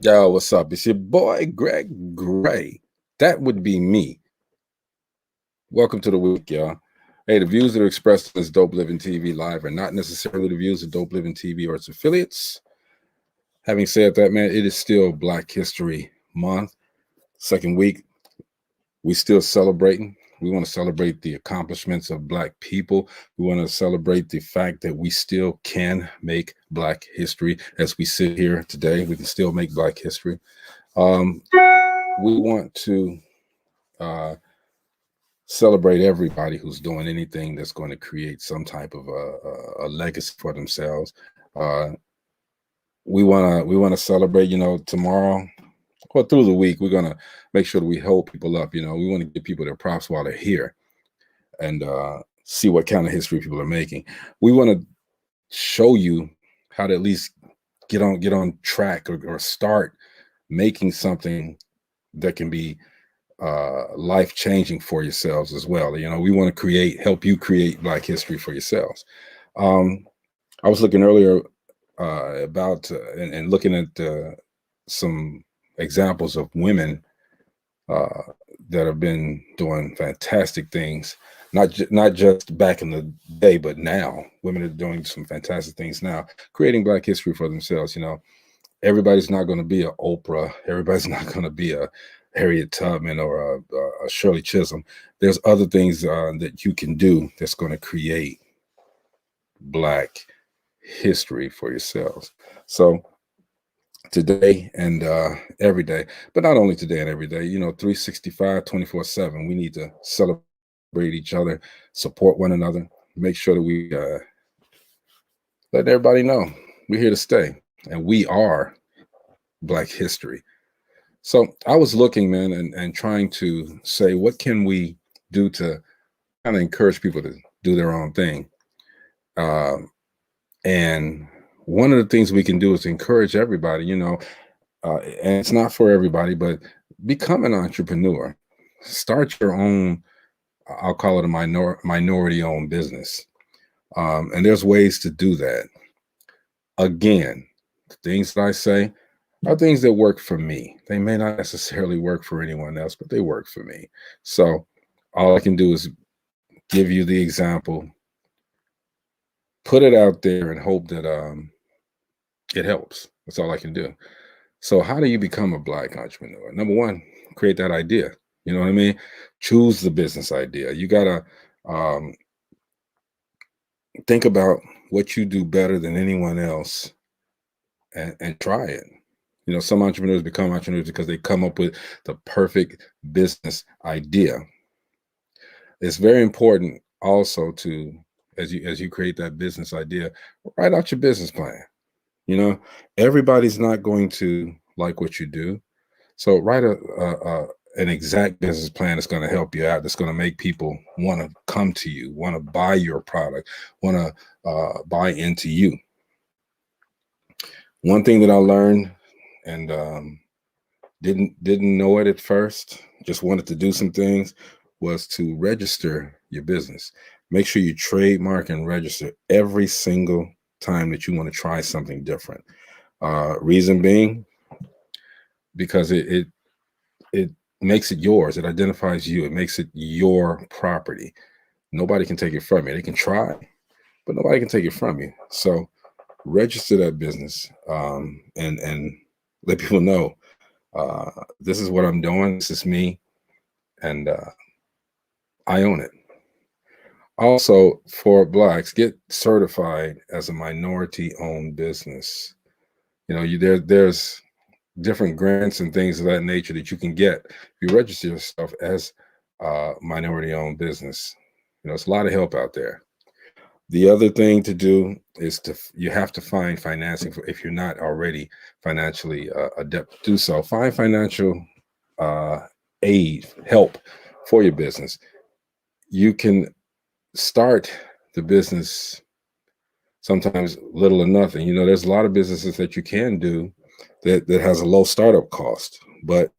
Yo, what's up? It's your boy Greg Gray. That would be me. Welcome to the week, y'all. Hey, the views that are expressed in this Dope Living TV live are not necessarily the views of Dope Living TV or its affiliates. Having said that, man, it is still Black History Month, second week. We still celebrating. We want to celebrate the accomplishments of Black people. We want to celebrate the fact that we still can make Black history. As we sit here today, we can still make Black history. We want to celebrate everybody who's doing anything that's going to create some type of a legacy for themselves. Uh, we want to celebrate. Tomorrow or through the week, we're gonna make sure that we hold people up. We want to give people their props while they're here and see what kind of history people are making. We want to show you how to at least get on track or start making something that can be life changing for yourselves as well. We want to help you create Black history for yourselves. Um, I was looking earlier about and looking at some examples of women uh, that have been doing fantastic things. Not just back in the day, but now women are doing some fantastic things now, creating Black history for themselves. Everybody's not going to be a Oprah. Everybody's not going to be a Harriet Tubman or a Shirley Chisholm. There's other things that you can do that's going to create Black history for yourselves. So today and every day, but not only today and every day, 365, 24/7, we need to celebrate each other, support one another, make sure that we let everybody know we're here to stay and we are Black history. So I was looking, man, and trying to say, what can we do to kind of encourage people to do their own thing? Um, and one of the things we can do is encourage everybody, and it's not for everybody, but become an entrepreneur. Start your own, I'll call it a minority owned business. And there's ways to do that. Again, the things that I say are things that work for me. They may not necessarily work for anyone else, but they work for me. So all I can do is give you the example, put it out there, and hope that it helps. That's all I can do. So how do you become a Black entrepreneur? Number one, create that idea. You know what I mean? Choose the business idea. You gotta um, think about what you do better than anyone else and try it. Some entrepreneurs become entrepreneurs because they come up with the perfect business idea. It's very important also to, as you create that business idea, write out your business plan. You know, everybody's not going to like what you do, so write an exact business plan that's going to help you out. That's going to make people want to come to you, want to buy your product, want to buy into you. One thing that I learned and didn't know it at first, just wanted to do some things, was to register your business. Make sure you trademark and register every single time that you want to try something different. Reason being, because it makes it yours. It identifies you. It makes it your property. Nobody can take it from you. They can try, but nobody can take it from you. So register that business and let people know this is what I'm doing. This is me, and I own it. Also, for Blacks, get certified as a minority-owned business. There's different grants and things of that nature that you can get if you register yourself as a minority-owned business. It's a lot of help out there. The other thing to do is you have to find financing if you're not already financially adept to do so. Find financial uh, aid, help for your business. You can start the business sometimes little or nothing. There's a lot of businesses that you can do that has a low startup cost, but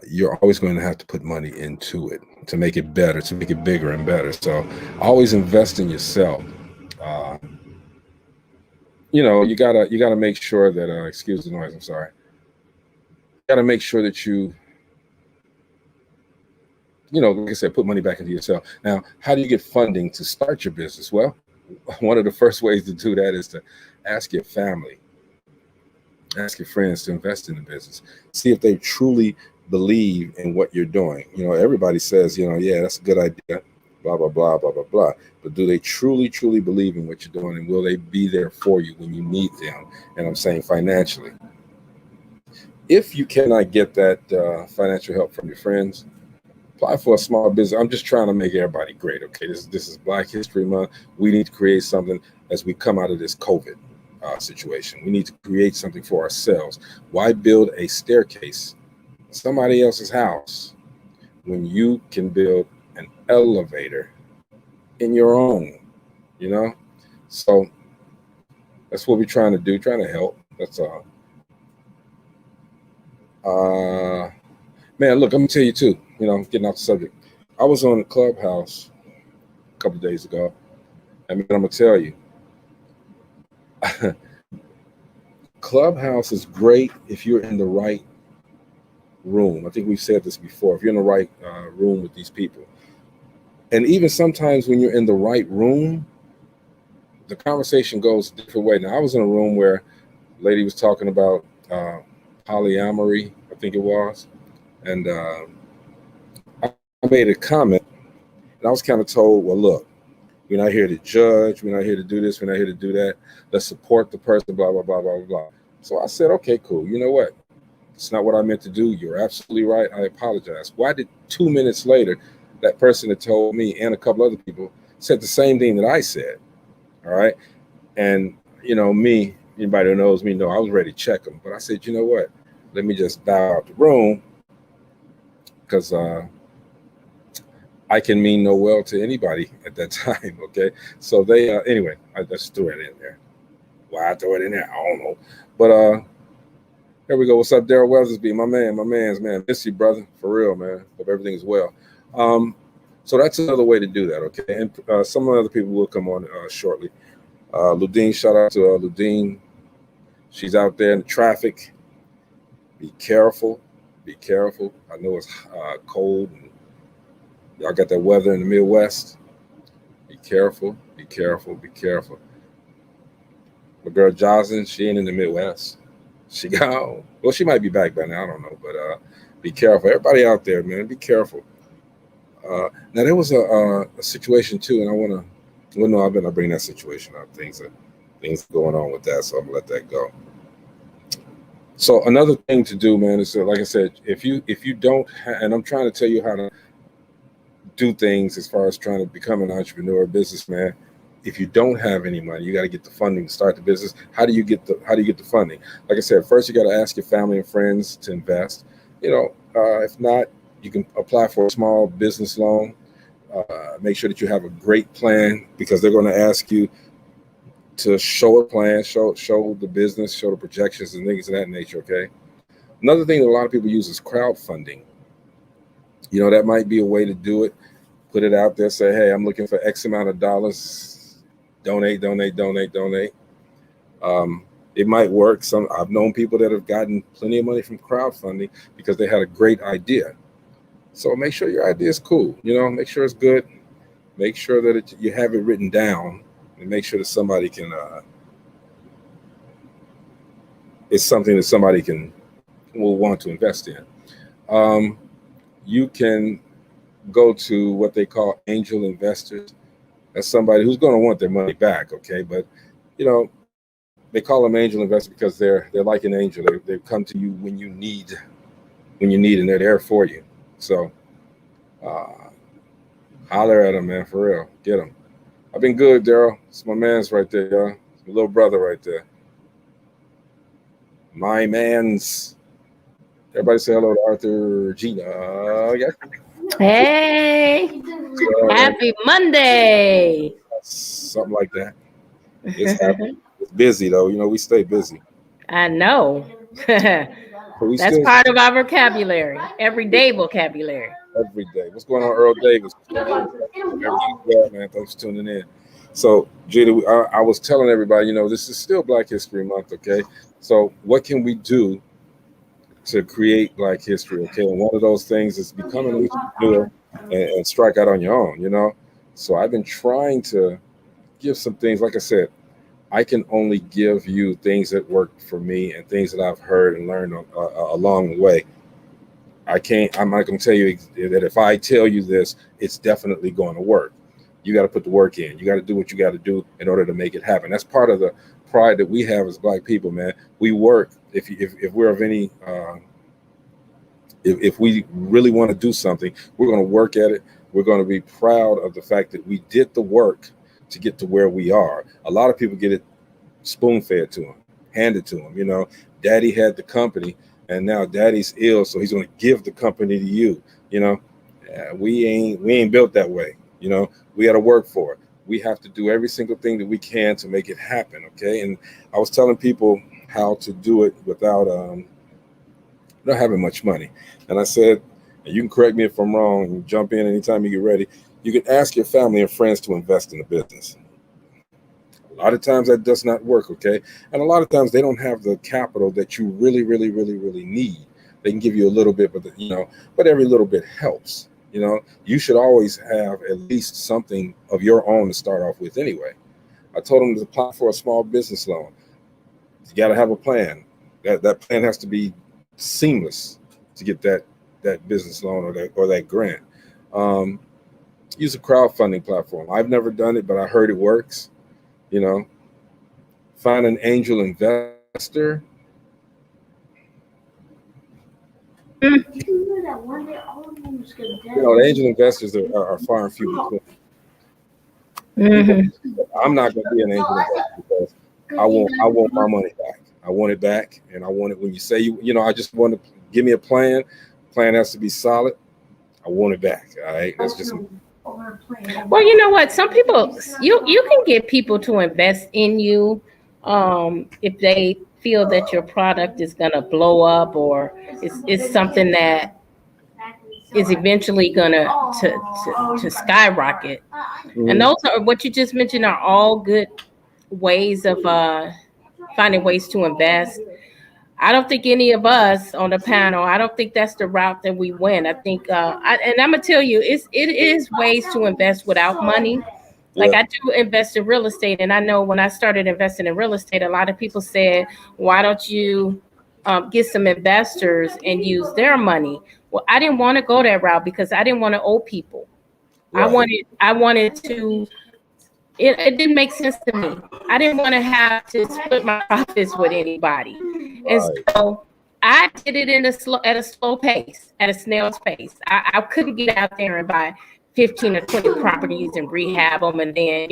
you're always going to have to put money into it to make it better, to make it bigger and better. So always invest in yourself. Uh, you gotta make sure that excuse the noise, I'm sorry. You gotta make sure that like I said, put money back into yourself. Now, how do you get funding to start your business? Well, one of the first ways to do that is to ask your family, ask your friends to invest in the business. See if they truly believe in what you're doing. Everybody says, yeah, that's a good idea, blah, blah, blah, blah, blah, blah. But do they truly, truly believe in what you're doing? And will they be there for you when you need them? And I'm saying financially. If you cannot get that financial help from your friends, apply for a small business. I'm just trying to make everybody great. Okay, this is Black History Month. We need to create something as we come out of this COVID situation. We need to create something for ourselves. Why build a staircase in somebody else's house when you can build an elevator in your own? So that's what we're trying to do. Trying to help. That's all. Man, look, I'm gonna tell you too. Getting off the subject. I was on the Clubhouse a couple of days ago, and man, I'm gonna tell you, Clubhouse is great if you're in the right room. I think we've said this before. If you're in the right room with these people, and even sometimes when you're in the right room, the conversation goes a different way. Now, I was in a room where a lady was talking about polyamory, I think it was, and I made a comment, and I was kind of told, well, look, we're not here to judge. We're not here to do this. We're not here to do that. Let's support the person, blah, blah, blah, blah, blah. So I said, okay, cool. You know what? It's not what I meant to do. You're absolutely right. I apologize. Why did 2 minutes later, that person that told me and a couple other people said the same thing that I said? All right. And, me, anybody who knows me, know I was ready to check them. But I said, you know what? Let me just bow out the room because I can mean no well to anybody at that time. Okay. So they, anyway, I just threw it in there. Why I throw it in there? I don't know. But here we go. What's up, Daryl Weathersby? My man's man. Miss you, brother. For real, man. Hope everything is well. So that's another way to do that. Okay. And some other people will come on shortly. Ludine, shout out to Ludine. She's out there in the traffic. Be careful. Be careful. I know it's cold. And y'all got that weather in the Midwest. Be careful. Be careful. Be careful. My girl Jocelyn, she ain't in the Midwest. She gone. Well, she might be back by now. I don't know. But be careful. Everybody out there, man, be careful. Now, there was a situation, too, and I want to, well, no, I better not bring that situation up. Things going on with that, so I'm going to let that go. So another thing to do, man, is like I said, if you don't, and I'm trying to tell you how to do things as far as trying to become an entrepreneur, businessman. If you don't have any money, you got to get the funding to start the business. How do you get the funding? Like I said, first you got to ask your family and friends to invest. If not, you can apply for a small business loan. Make sure that you have a great plan because they're going to ask you to show a plan, show the business, show the projections and things of that nature. Okay. Another thing that a lot of people use is crowdfunding. That might be a way to do it. Put it out there. Say, hey, I'm looking for X amount of dollars. Donate. It might work. I've known people that have gotten plenty of money from crowdfunding because they had a great idea. So make sure your idea is cool. Make sure it's good. Make sure that you have it written down, and make sure that somebody can. It's something that somebody will want to invest in. You can go to what they call angel investors. That's somebody who's going to want their money back. Okay, but they call them angel investors because they're like an angel. They come to you when you need, and they're there for you. So holler at them, man, for real. Get them. I've been good, Daryl. It's my man's right there, y'all. It's my little brother right there. My man's. Everybody say hello to Arthur Gina. Yeah. Hey, happy Monday. Something like that. It's happy. It's busy though. We stay busy. I know. That's part of our vocabulary, everyday vocabulary. Every day. What's going on, Earl Davis? Everything's well, man. Thanks for tuning in. So, Gina, I was telling everybody, this is still Black History Month, okay? So, what can we do to create Black history, okay? And one of those things is becoming an entrepreneur and strike out on your own. So, I've been trying to give some things. Like I said, I can only give you things that work for me and things that I've heard and learned along the way. I'm not going to tell you that if I tell you this, it's definitely going to work. You got to put the work in. You got to do what you got to do in order to make it happen. That's part of the pride that we have as Black people, man. We work. If we're of any, if we really want to do something, we're going to work at it. We're going to be proud of the fact that we did the work to get to where we are. A lot of people get it spoon fed to them, handed to them. Daddy had the company, and now daddy's ill, so he's going to give the company to you. We ain't built that way. We got to work for it. We have to do every single thing that we can to make it happen. Okay. And I was telling people how to do it without not having much money. And I said, and you can correct me if I'm wrong and jump in anytime you get ready. You can ask your family and friends to invest in the business. A lot of times that does not work, okay? And a lot of times they don't have the capital that you really, really, really, really need. They can give you a little bit, but every little bit helps. You should always have at least something of your own to start off with anyway. I told them to apply for a small business loan. You got to have a plan. That plan has to be seamless to get that business loan or that grant. Use a crowdfunding platform. I've never done it, but I heard it works. Find an angel investor. The angel investors are far and few between. I'm not going to be an angel investor because I want my money back. I want it back, and I want it when you say I just want to give me a plan. Plan has to be solid. I want it back. All right, that's just. Well, you know what? Some people, you can get people to invest in you if they feel that your product is going to blow up or it's something that is eventually going to skyrocket. And those are what you just mentioned are all good ways of finding ways to invest. I don't think any of us on the panel, I don't think that's the route that we went. I think, and I'm gonna tell you, it is ways to invest without money. Like I do invest in real estate, and I know when I started investing in real estate, a lot of people said, "Why don't you get some investors and use their money?" Well, I didn't want to go that route because I didn't want to owe people. Right. I wanted to. It didn't make sense to me. I didn't want to have to split my profits with anybody. And so I did it at a slow pace, at a snail's pace. I couldn't get out there and buy 15 or 20 properties and rehab them and then,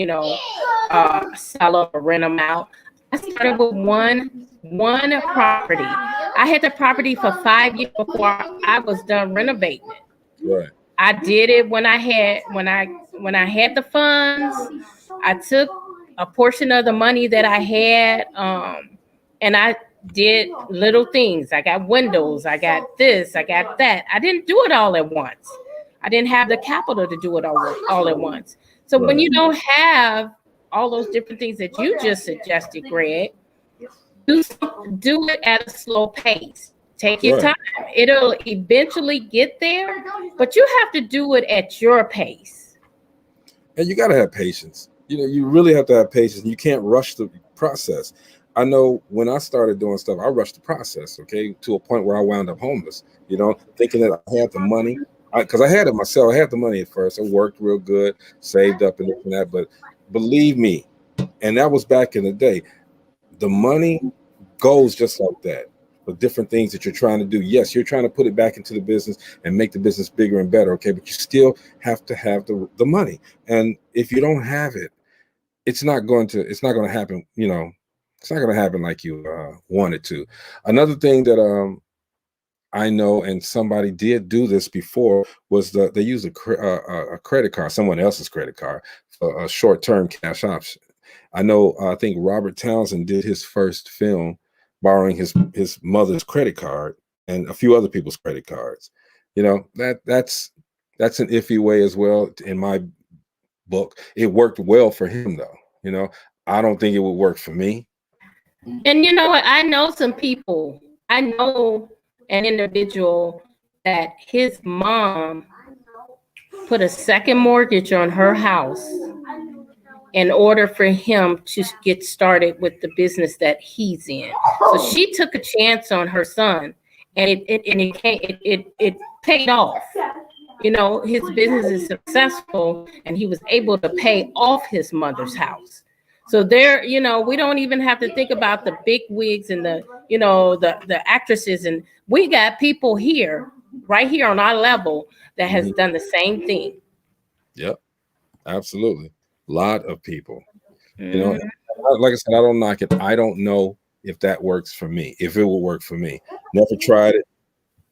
sell them or rent them out. I started with one property. I had the property for 5 years before I was done renovating it. Right. I did it when I had the funds. I took a portion of the money that I had, and I did little things. I got windows, I got this, I got that. I didn't do it all at once. I didn't have the capital to do it all at once. So when you don't have all those different things that you just suggested, Greg, do it at a slow pace. Take your time. It'll eventually get there, but you have to do it at your pace. And you got to have patience. You really have to have patience. You can't rush the process. I know when I started doing stuff, I rushed the process, okay, to a point where I wound up homeless, thinking that I had the money. Because I had it myself. I had the money at first. I worked real good, saved up and this and that. But believe me, and that was back in the day, the money goes just like that. For different things that you're trying to do. Yes, you're trying to put it back into the business and make the business bigger and better, okay? But you still have to have the money. And if you don't have it, it's not going to happen, it's not going to happen like you want it to. Another thing that I know, and somebody did do this before, was they use a credit card, someone else's credit card, for a short-term cash option. I know, I think Robert Townsend did his first film borrowing his mother's credit card and a few other people's credit cards. That's an iffy way as well, in my book. It worked well for him though. You know, I don't think it would work for me. And you know what? I know some people. I know an individual that his mom put a second mortgage on her house in order for him to get started with the business that he's in. So she took a chance on her son, and it paid off. You know, his business is successful, and he was able to pay off his mother's house. So there, you know, we don't even have to think about the big wigs and the, you know, the actresses, and we got people here, right here on our level, that has done the same thing. Yep, absolutely. A lot of people. You know, Mhm. like I said, I don't knock it. I don't know if that works for me. If it will work for me. Never tried it.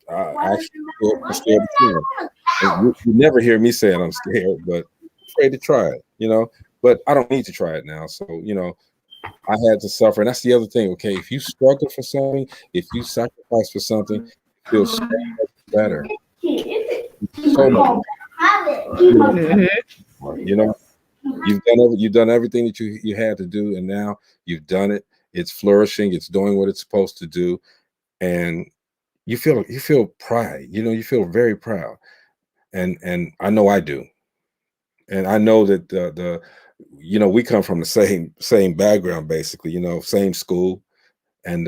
Actually, I'm scared to try it. And you never hear me saying I'm scared, but afraid to try it. You know, but I don't need to try it now. So you know, I had to suffer, and that's the other thing. Okay, if you struggle for something, if you sacrifice for something, it feels so much better, so much. Mhm. More, you know, you've done everything that you had to do, and now you've done it. It's flourishing. It's doing what it's supposed to do, and you feel pride. You know, you feel very proud, and I know I do, and I know that the you know we come from the same background basically. You know, same school, and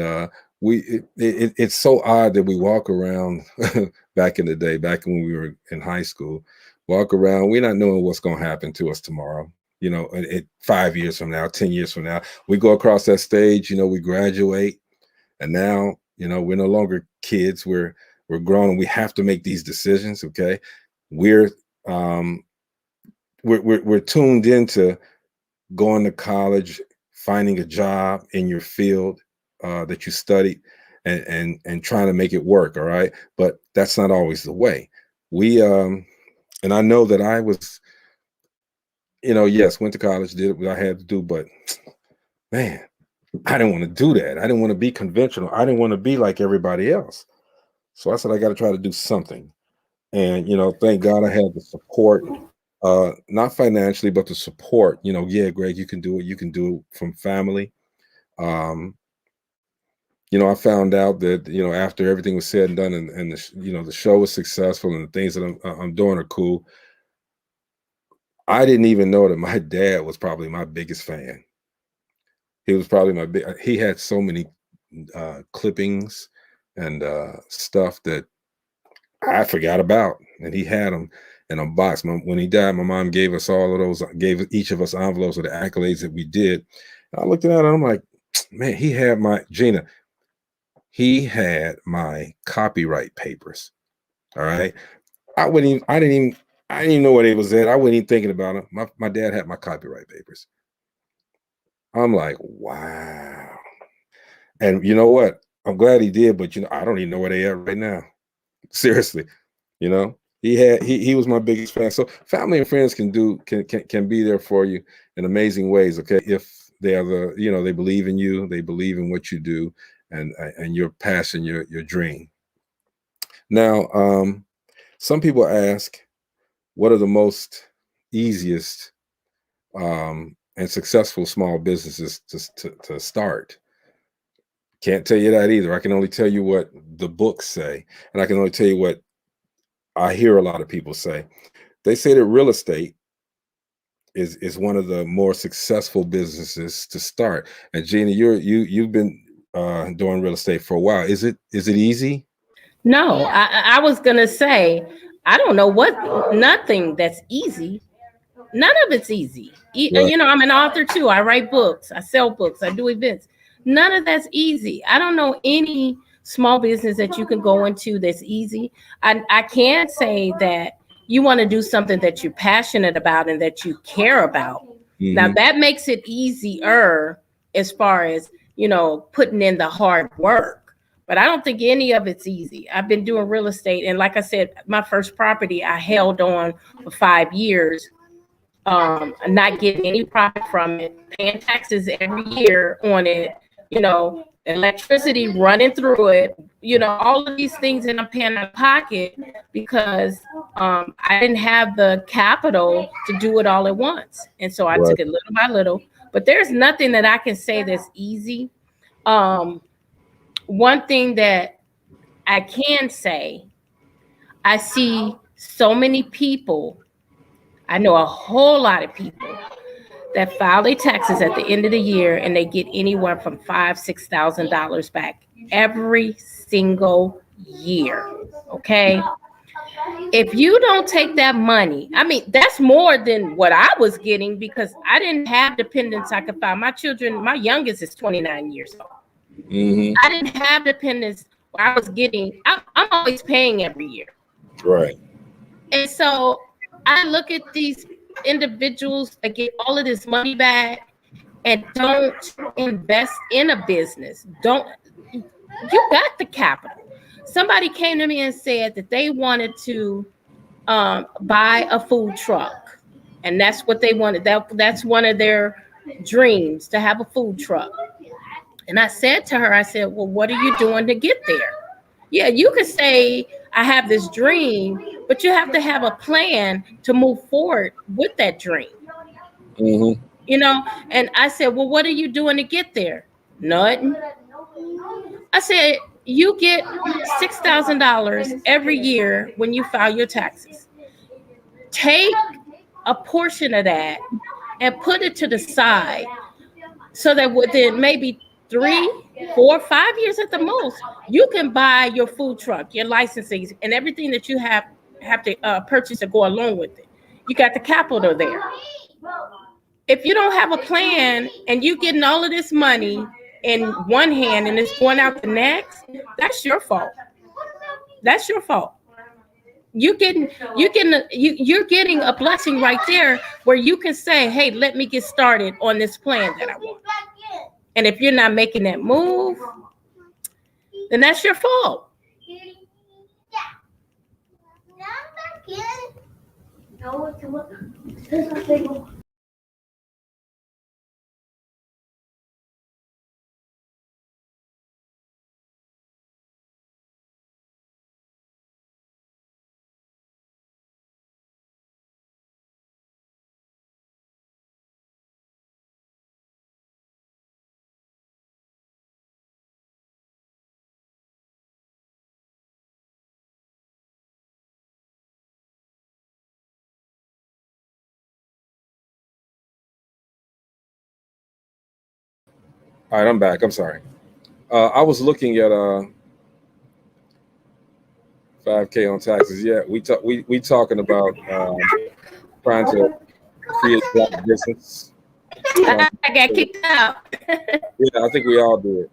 it's so odd that we walk around back in the day, back when we were in high school, walk around, we're not knowing what's going to happen to us tomorrow. You know, 5 years from now, 10 years from now, we go across that stage. You know, we graduate, and now you know we're no longer kids. We're grown, and we have to make these decisions. Okay, we're um, we're tuned into going to college, finding a job in your field that you studied, and trying to make it work. All right, but that's not always the way. We and I know that I was, you know, yes, went to college, did what I had to do, but man, I didn't want to do that. I didn't want to be conventional. I didn't want to be like everybody else. So I said I got to try to do something. And you know, thank God I had the support, not financially, but the support. You know, yeah, Greg, you can do it. You can do it from family. Um, you know, I found out that you know after everything was said and done, and you know the show was successful, and the things that I'm doing are cool. I didn't even know that my dad was probably my biggest fan. He was probably my big. He had so many clippings and stuff that I forgot about, and he had them in a box. When he died, my mom gave us all of those, gave each of us envelopes of the accolades that we did. And I looked at it, and I'm like, man, he had my Gina. He had my copyright papers. All right, I didn't even know what it was at. I wasn't even thinking about it. My dad had my copyright papers. I'm like, wow. And you know what? I'm glad he did, but you know, I don't even know where they are right now. Seriously, you know, he was my biggest fan. So family and friends can be there for you in amazing ways. Okay, if they are you know they believe in you, they believe in what you do, and your passion, your dream. Now, some people ask, what are the most easiest and successful small businesses to start? Can't tell you that either. I can only tell you what the books say, and I can only tell you what I hear a lot of people say. They say that real estate is one of the more successful businesses to start. And Gina, you've been doing real estate for a while. Is it easy? No, I was gonna say, I don't know what, nothing that's easy. None of it's easy. Right. You know, I'm an author too. I write books, I sell books, I do events. None of that's easy. I don't know any small business that you can go into that's easy. I can say that you want to do something that you're passionate about and that you care about. Now Hmm. that makes it easier as far as, you know, putting in the hard work. But I don't think any of it's easy. I've been doing real estate, and like I said, my first property I held on for 5 years, not getting any profit from it, paying taxes every year on it, you know, electricity running through it, all of these things, and I'm paying out of pocket because I didn't have the capital to do it all at once. And so I Right. took it little by little. But there's nothing that I can say that's easy. One thing that I can say, I see so many people, I know a whole lot of people that file their taxes at the end of the year and they get anywhere from $5,000-$6,000 back every single year. Okay. If you don't take that money, I mean, that's more than what I was getting because I didn't have dependents I could file. My children, my youngest is 29 years old. Mm-hmm. I didn't have dependents where I was getting, I'm always paying every year. Right. And so I look at these individuals that get all of this money back and don't invest in a business. You got the capital. Somebody came to me and said that they wanted to buy a food truck, and that's what they wanted. That's one of their dreams, to have a food truck. And I said to her, I said, well, what are you doing to get there? Yeah, you could say I have this dream, but you have to have a plan to move forward with that dream. Mm-hmm. And I said, well, what are you doing to get there? Nothing. I said, you get $6,000 every year when you file your taxes. Take a portion of that and put it to the side so that within maybe 3, 4, 5 years at the most, you can buy your food truck, your licenses, and everything that you have to purchase to go along with it. You got the capital there. If you don't have a plan and you getting all of this money in one hand and it's going out the next, that's your fault. That's your fault. You're getting a blessing right there where you can say, hey, let me get started on this plan that I want. And if you're not making that move, then that's your fault. All right, I'm back. I'm sorry. I was looking at 5K on taxes. Yeah, we talking about trying to create black business. I got kicked out. Yeah, I think we all did.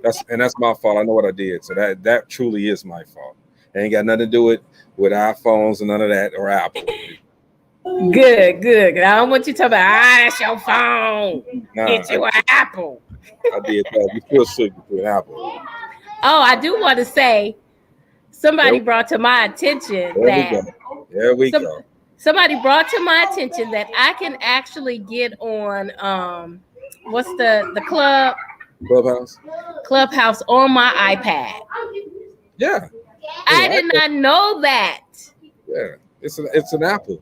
That's my fault. I know what I did. So that truly is my fault. It ain't got nothing to do with iPhones and none of that or Apple. Good. I don't want you to talk about, that's your phone. Nah, Get you an Apple. I did that. You still should get an Apple. Oh, I do want to say, somebody brought to my attention There we go. Somebody brought to my attention that I can actually get on what's the Clubhouse on my iPad. Yeah. I did not know that. Yeah, it's an Apple.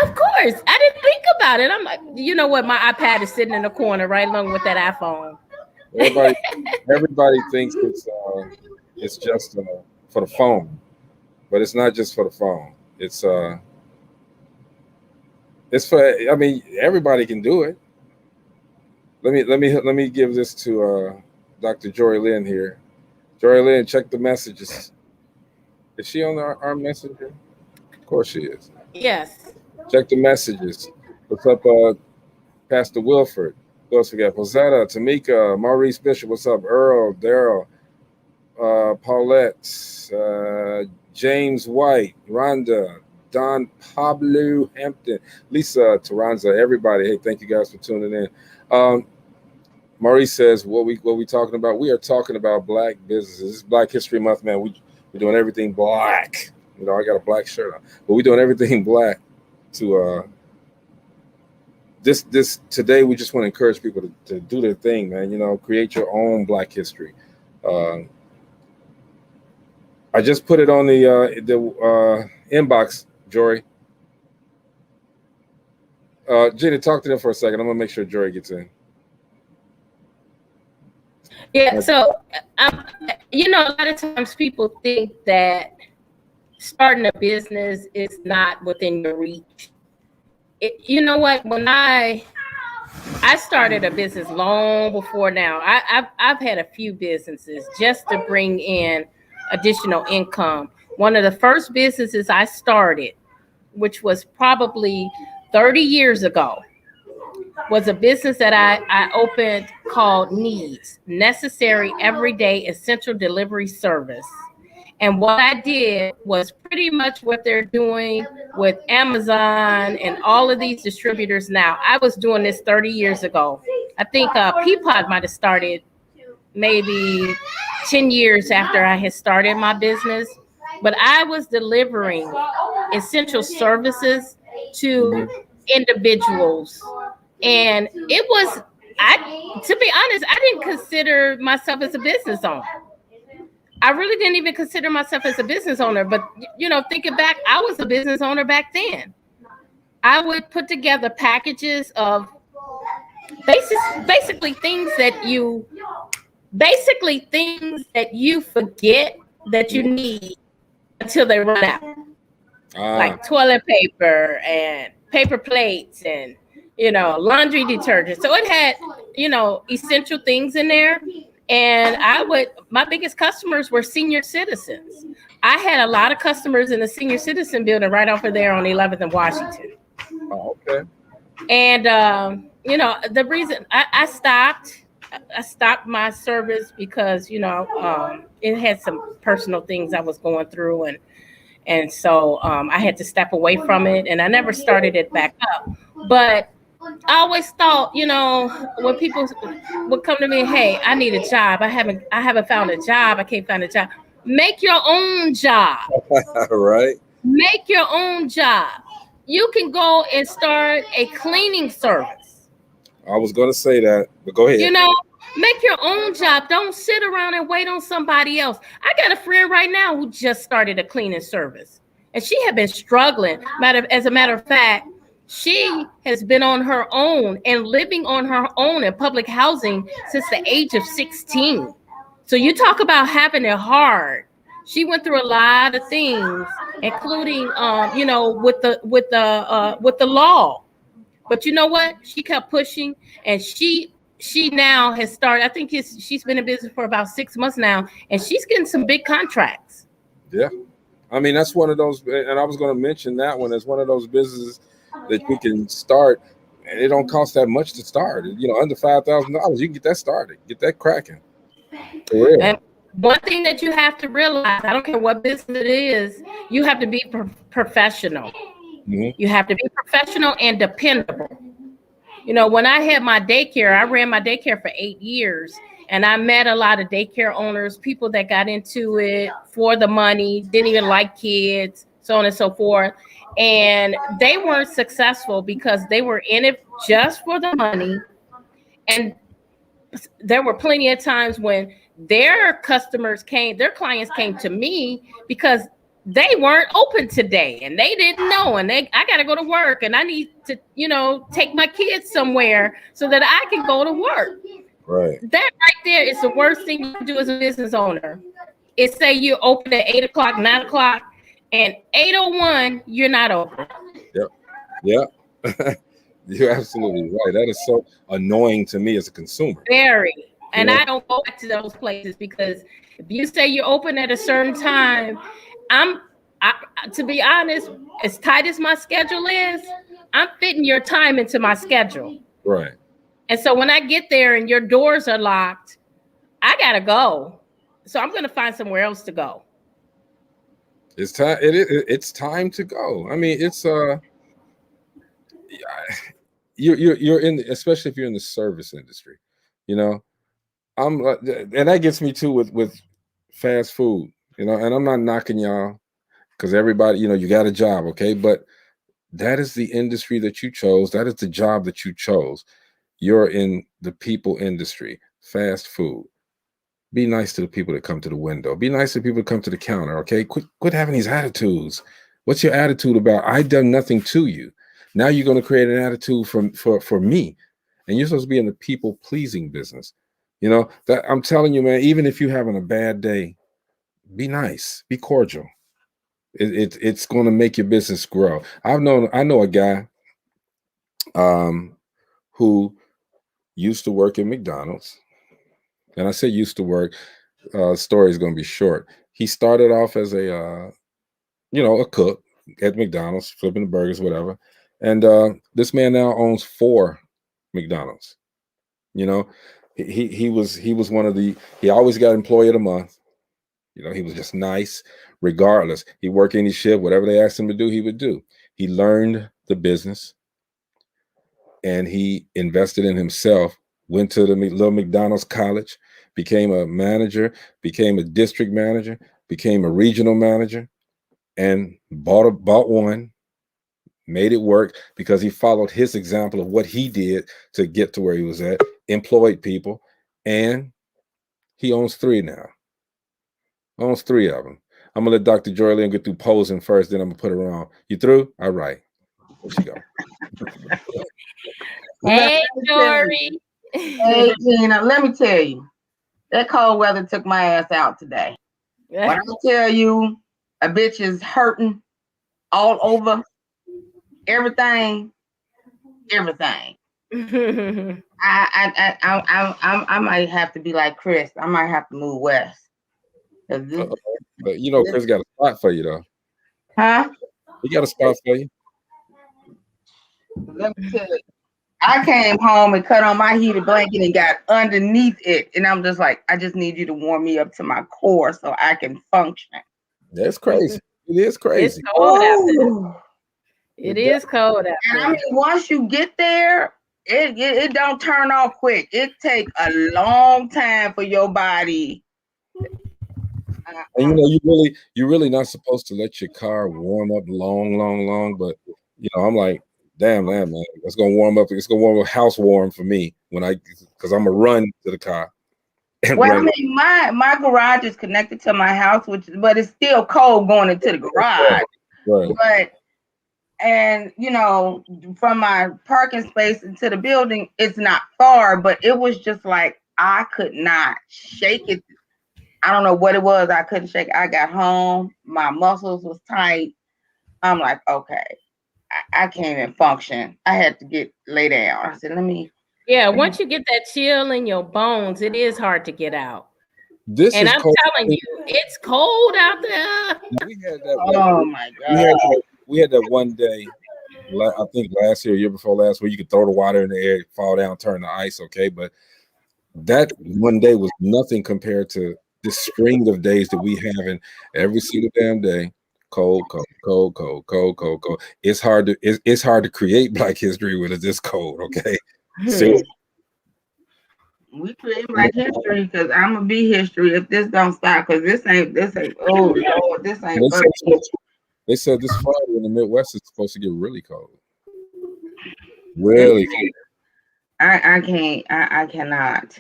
Of course, I didn't think about it. I'm like, you know what? My iPad is sitting in the corner right along with that iPhone. Everybody thinks it's just for the phone, but it's not just for the phone. It's for. I mean, everybody can do it. Let me give this to Dr. Jory Lynn here. Jory Lynn, check the messages. Is she on our messenger? Of course she is. Yes. Check the messages. What's up, Pastor Wilford? Who else we got? Posetta, Tamika, Maurice Bishop. What's up? Earl, Daryl, Paulette, James White, Rhonda, Don Pablo Hampton, Lisa Taranza, everybody. Hey, thank you guys for tuning in. Maurice says, what we talking about? We are talking about black businesses. It's Black History Month, man. We're doing everything black. I got a black shirt on, but we're doing everything black to this today we just want to encourage people to do their thing, man. You know, create your own Black history. I just put it on the inbox, Jory. Jenny, talk to them for a second. I'm gonna make sure Jory gets in. Yeah, so you know, a lot of times people think that starting a business is not within your reach. You know what? When I started a business long before now. I've had a few businesses just to bring in additional income. One of the first businesses I started, which was probably 30 years ago, was a business that I opened called Needs, Necessary Everyday Essential Delivery Service. And what I did was pretty much what they're doing with Amazon and all of these distributors now. I was doing this 30 years ago. I think Peapod might have started maybe 10 years after I had started my business. But I was delivering essential services to individuals. And it was, to be honest, I didn't consider myself as a business owner. I really didn't even consider myself as a business owner, but you know, thinking back, I was a business owner back then. I would put together packages of basically things that you forget that you need until they run out. Like toilet paper and paper plates and laundry detergent. So it had, essential things in there. And my biggest customers were senior citizens. I had a lot of customers in the senior citizen building right over there on 11th and Washington. Oh, okay. And, the reason I stopped my service because, it had some personal things I was going through. And so I had to step away from it, and I never started it back up. But I always thought, when people would come to me, hey, I need a job. I haven't found a job. I can't find a job. Make your own job. Right. Make your own job. You can go and start a cleaning service. I was going to say that, but go ahead. Make your own job. Don't sit around and wait on somebody else. I got a friend right now who just started a cleaning service, and she had been struggling. As a matter of fact, she has been on her own and living on her own in public housing since the age of 16. So you talk about having it hard. She went through a lot of things, including, with the law. But you know what? She kept pushing, and she now has started. I think she's been in business for about 6 months now, and she's getting some big contracts. Yeah, I mean that's one of those, and I was going to mention that one as one of those businesses that you can start, and it don't cost that much to start. Under $5,000, you can get that started, get that cracking. For real. And one thing that you have to realize, I don't care what business it is, you have to be professional. Mm-hmm. You have to be professional and dependable. When I had my daycare, I ran my daycare for 8 years, and I met a lot of daycare owners, people that got into it for the money, didn't even like kids, so on and so forth. And they weren't successful because they were in it just for the money. And there were plenty of times when their clients came to me because they weren't open today and they didn't know, and I got to go to work and I need to, take my kids somewhere so that I can go to work. Right. That right there is the worst thing you can do as a business owner. Is say you open at 8 o'clock, 9 o'clock, and 8:01, you're not open. Yep. You're absolutely right. That is so annoying to me as a consumer. Very. And I don't go back to those places because if you say you're open at a certain time, to be honest, as tight as my schedule is, I'm fitting your time into my schedule. Right. And so when I get there and your doors are locked, I gotta go. So I'm gonna find somewhere else to go. It's time. It's time to go. I mean, it's you're in, especially if you're in the service industry. And that gets me too with fast food. And I'm not knocking y'all because everybody, you got a job, okay? But That is the industry that you chose. That is the job that you chose. You're in the people industry, fast food. Be nice to the people that come to the window. Be nice to the people that come to the counter. Okay, quit having these attitudes. What's your attitude about? I done nothing to you. Now you're going to create an attitude for me, and you're supposed to be in the people pleasing business. You know that I'm telling you, man. Even if you're having a bad day, be nice, be cordial. It's going to make your business grow. I know a guy who used to work at McDonald's, and I say used to work. Story is going to be short. He started off as a a cook at McDonald's, flipping the burgers, whatever. And this man now owns 4 McDonald's. You know, he was one of the. He always got employee of the month. You know, he was just nice, regardless. He worked any shift, whatever they asked him to do, he would do. He learned the business, and he invested in himself. Went to the little McDonald's college, became a manager, became a district manager, became a regional manager, and bought one, made it work because he followed his example of what he did to get to where he was at, employed people, and he owns 3 now. Owns 3 of them. I'm gonna let Dr. Joy Lynn get through posing first, then I'm gonna put her on. You through? All right. There she go. Hey, Dory. Hey, Gina, let me tell you, that cold weather took my ass out today. When I tell you a bitch is hurting all over, everything. I might have to be like Chris. I might have to move west. But Chris got a spot for you though. Huh? He got a spot for you. Let me tell you. I came home and cut on my heated blanket and got underneath it. And I'm just like, I just need you to warm me up to my core so I can function. That's crazy. It is crazy. It's cold out there. It is cold out there. And I mean, once you get there, it don't turn off quick. It takes a long time for your body. And you're really not supposed to let your car warm up long. But I'm like, damn, man, it's gonna warm up. It's gonna warm up house warm for me because I'm gonna run to the car. Well, I mean, my garage is connected to my house, but it's still cold going into the garage. Right. And from my parking space into the building, it's not far, but it was just like I could not shake it. I don't know what it was. I couldn't shake it. I got home, my muscles was tight. I'm like, okay, I can't even function. I had to lay down. I said, once you get that chill in your bones, it is hard to get out. I'm telling you, it's cold out there. We had that. Oh my God. We had that one day, I think last year before last, where you could throw the water in the air, fall down, turn to ice. Okay, but that one day was nothing compared to this string of days that we have in every single damn day. Cold. It's hard to create Black history when it's this cold. Okay, seriously. We create Black history because I'm gonna be history if this don't stop. Because this ain't. Oh Lord, this ain't. They said this Friday in the Midwest is supposed to get really cold. Really cold. I can't. I cannot.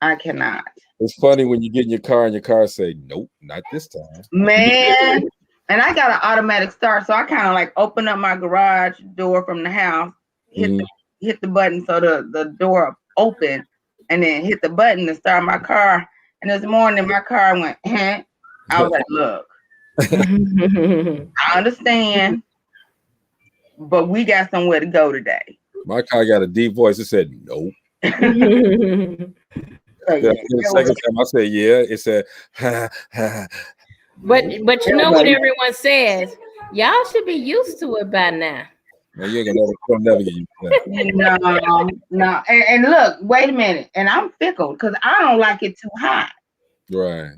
I cannot. It's funny when you get in your car and your car say, "Nope, not this time." Man, and I got an automatic start, so I kind of like open up my garage door from the house, hit the button so the door open, and then hit the button to start my car. And this morning my car went, I was like, look, I understand, but we got somewhere to go today. My car got a deep voice. It said, nope. The second time I said, yeah, it said, But you know what everyone says? Y'all should be used to it by now. Man, you ain't gonna never get used to that. No. And look, wait a minute. And I'm fickle because I don't like it too hot. Right.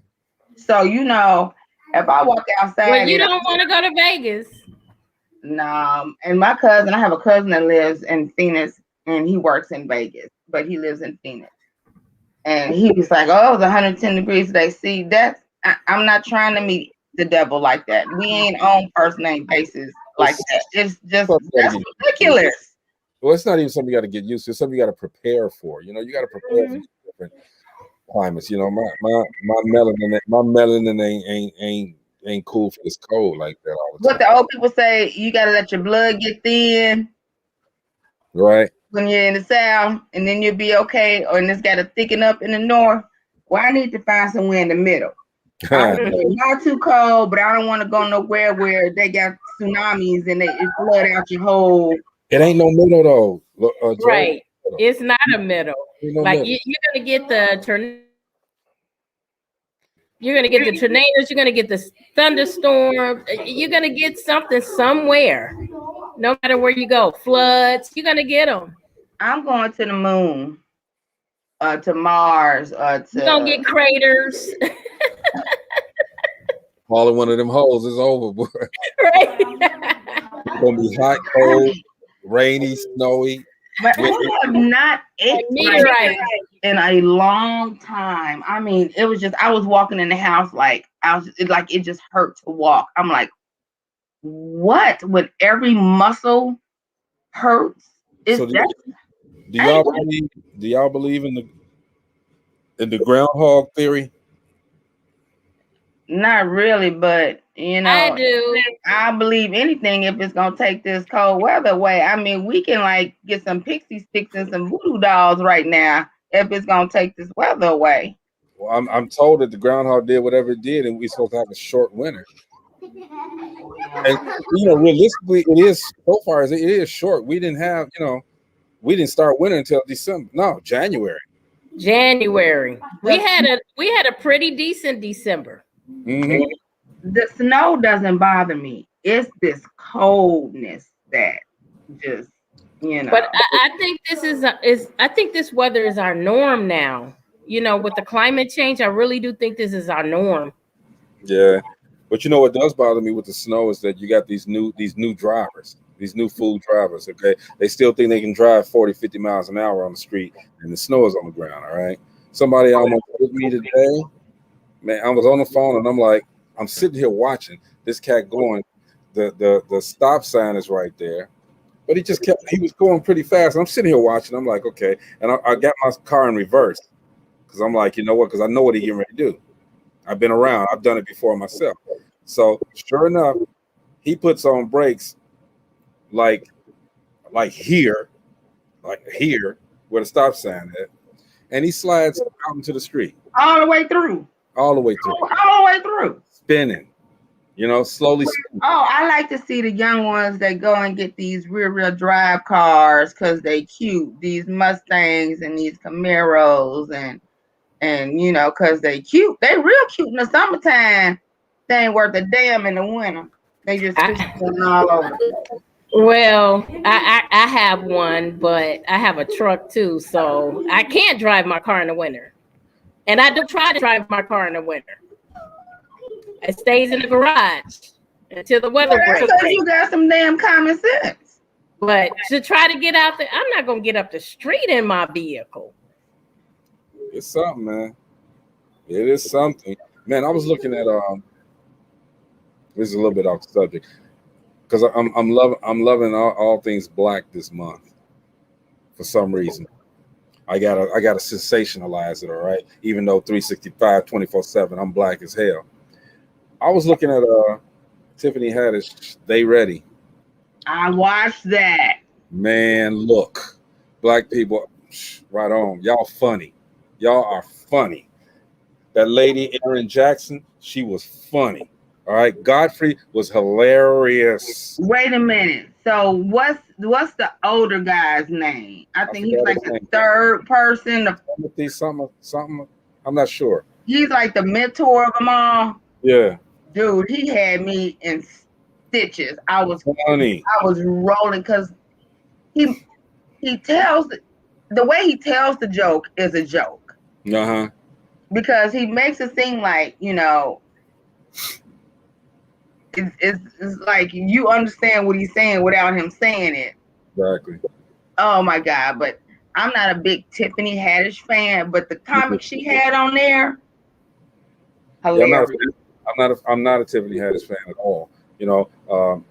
So if I walk outside, well, you don't want to go to Vegas. No. And I have a cousin that lives in Phoenix, and he works in Vegas, but he lives in Phoenix. And he was like, "Oh, it was 110 degrees today." See, I'm not trying to meet the devil like that. We ain't on first name basis like that. It's just that's ridiculous. Well, it's not even something you got to get used to. It's something you got to prepare for. You know, you got to prepare for different climates. You know, my melanin ain't cool for this cold like that all the time. What the old people say, you got to let your blood get thin, right? When you're in the south, and then you'll be okay. Or and it's got to thicken up in the north. Well, I need to find somewhere in the middle. Not too cold, but I don't want to go nowhere where they got tsunamis and it flood out your whole. It ain't no middle though, right? It's not a middle. No like middle. You're gonna get the tornado. You're gonna get the tornadoes. You're gonna get the thunderstorm. You're gonna get something somewhere. No matter where you go, floods. You're gonna get them. I'm going to the moon, to Mars, to. You're gonna get craters. All in one of them holes is over, boy. Right. It's gonna be hot, cold, rainy, snowy. But I have not ate in a long time. I mean, it was just I was walking in the house it just hurt to walk. I'm like, what? When every muscle hurts? So do y'all believe in the groundhog theory? Not really, but you know, I do. I believe anything if it's gonna take this cold weather away. I mean, we can like get some pixie sticks and some voodoo dolls right now if it's gonna take this weather away. Well, I'm told that the groundhog did whatever it did, and we're supposed to have a short winter. And you know, realistically, it is so far as it is short. We didn't start winter until December. No, January. We had a pretty decent December. Mm-hmm. The snow doesn't bother me. It's this coldness that just, you know. But I think I think this weather is our norm now. You know, with the climate change, I really do think this is our norm. Yeah, but you know what does bother me with the snow is that you got these new drivers, these new fool drivers. Okay, they still think they can drive 40, 50 miles an hour on the street, and the snow is on the ground. All right, somebody almost hit me today. Man, I was on the phone and I'm like, I'm sitting here watching this cat going. The stop sign is right there, but he was going pretty fast. I'm sitting here watching. I'm like, okay, and I got my car in reverse because I'm like, you know what? Because I know what he's getting ready to do. I've been around. I've done it before myself. So sure enough, he puts on brakes like here where the stop sign is, and he slides out into the street. All the way through. All the way through. All the way through. Spinning. You know, slowly spinning. Oh, I like to see the young ones that go and get these rear drive cars because they cute. These Mustangs and these Camaros and you know, because they cute. They real cute in the summertime. They ain't worth a damn in the winter. They just all over. Well, I have one, but I have a truck too, so I can't drive my car in the winter. And I do try to drive my car in the winter. It stays in the garage until the weather breaks. Because you got some damn common sense. But to try to get out there, I'm not going to get up the street in my vehicle. It's something, man. It is something. Man, I was looking at this is a little bit off the subject because I'm loving all things black this month for some reason. I gotta sensationalize it, all right. Even though 365, 24/7, I'm black as hell. I was looking at Tiffany Haddish, They Ready. I watched that. Man, look, black people, right on. Y'all funny. Y'all are funny. That lady Erin Jackson, she was funny. All right, Godfrey was hilarious. Wait a minute. So what's the older guy's name? I think he's like the third person. Timothy something. I'm not sure. He's like the mentor of them all. Yeah. Dude, he had me in stitches. I was funny. I was rolling because he tells the way he tells the joke is a joke. Uh-huh. Because he makes it seem like, you know, it's like you understand what he's saying without him saying it. Exactly. Oh my God! But I'm not a big Tiffany Haddish fan, but the comic she had on there, hilarious. Yeah, I'm not a Tiffany Haddish fan at all. You know,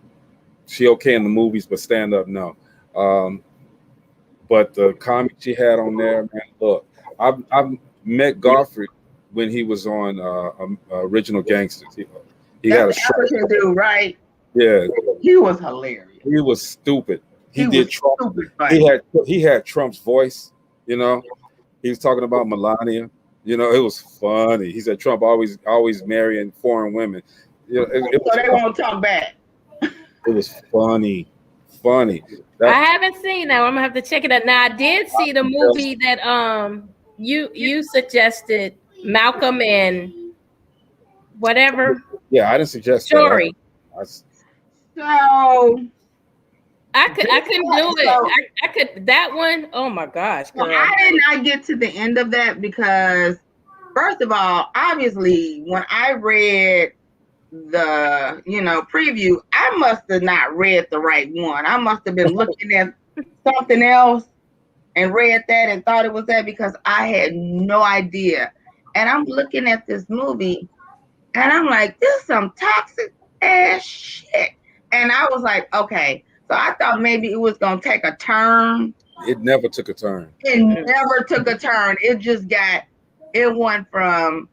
She okay in the movies, but stand up, no. But the comic she had on there, man, look, I've met Godfrey when he was on Original Gangsters. He had a That's the African dude, right? Yeah, he was hilarious. He was stupid. He did Trump. Stupid he had Trump's voice. You know, he was talking about Melania. You know, it was funny. He said Trump always marrying foreign women. You know, so they won't talk back. It was funny. I haven't seen that. I'm gonna have to check it out. Now I did see the movie that you suggested, Malcolm and whatever. Yeah, I didn't suggest Story. So I couldn't do it. I could that one. Oh my gosh, girl. I did not get to the end of that because, first of all, obviously, when I read the preview, I must have not read the right one. I must have been looking at something else and read that and thought it was that because I had no idea. And I'm looking at this movie and I'm like, this is some toxic ass shit. And I was like, okay. So I thought maybe it was gonna take a turn. It never took a turn. It never took a turn. It went from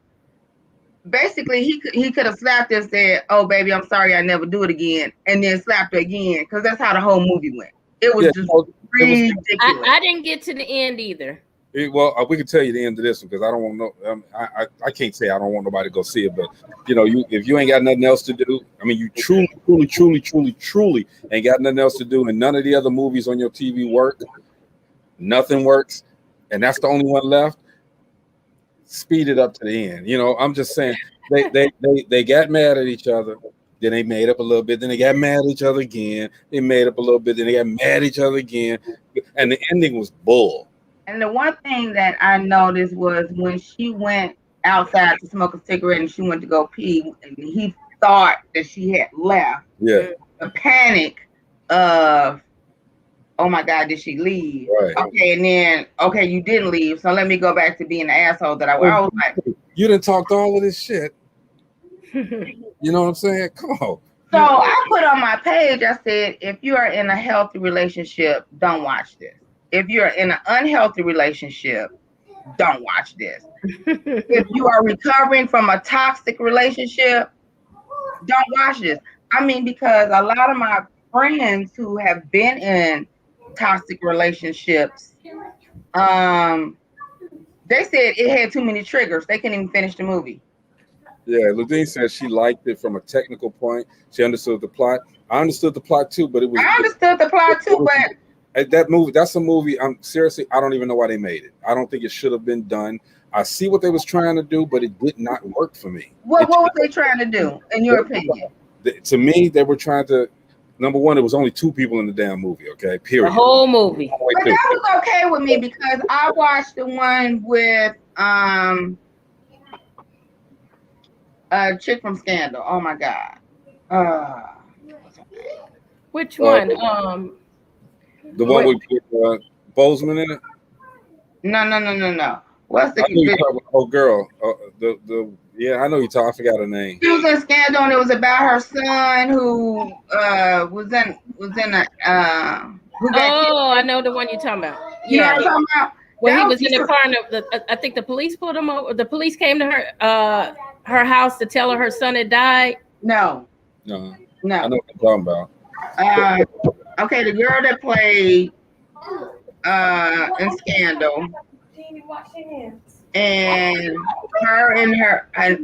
basically he could have slapped her and said, "Oh baby, I'm sorry, I never do it again," and then slapped her again because that's how the whole movie went. It was just ridiculous. I didn't get to the end either. Well, we can tell you the end of this one because I don't want no. I can't say I don't want nobody to go see it, but if you ain't got nothing else to do, I mean, you truly ain't got nothing else to do, and none of the other movies on your TV work. Nothing works, and that's the only one left. Speed it up to the end. I'm just saying they got mad at each other. Then they made up a little bit. Then they got mad at each other again. They made up a little bit. Then they got mad at each other again, and the ending was bull. And the one thing that I noticed was when she went outside to smoke a cigarette and she went to go pee, and he thought that she had left. Yeah. The panic of, oh my God, did she leave? Right. Okay, and then, okay, you didn't leave, so let me go back to being the asshole that I was. I was like, you didn't talk to all of this shit. You know what I'm saying? Come on. So I put on my page, I said, if you are in a healthy relationship, don't watch this. If you're in an unhealthy relationship, don't watch this. If you are recovering from a toxic relationship, don't watch this. I mean, because a lot of my friends who have been in toxic relationships, they said it had too many triggers. They couldn't even finish the movie. Yeah, Ludine said she liked it from a technical point. She understood the plot. I understood the plot too, but I understood the plot too, but that movie, that's a movie. I don't even know why they made it. I don't think it should have been done. I see what they was trying to do, but it did not work for me. What were they trying to do, in your opinion? To me, they were trying to. Number one, there was only 2 people in the damn movie. Okay, period. The whole movie. But that was okay with me because I watched the one with a chick from Scandal. Oh my God. Which one? The one with Bozeman in it? No. What's the girl? Yeah, I know you talking. I forgot her name. She was in Scandal, and it was about her son who was in a I know the one you're talking about. Yeah. You know what I'm talking about? When he was in the car, I think the police pulled him over. The police came to her house to tell her son had died. No. I know what you're talking about. Okay, the girl that played in Scandal, and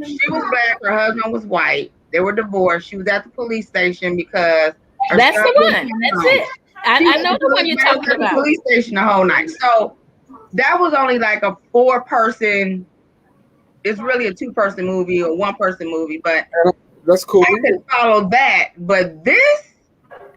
she was black, her husband was white. They were divorced. She was at the police station because that's the one. That's it. I know the one you're talking about. The police station the whole night. So that was only like a 4-person. It's really a 2-person movie or 1-person movie, but that's cool. I could follow that, but this.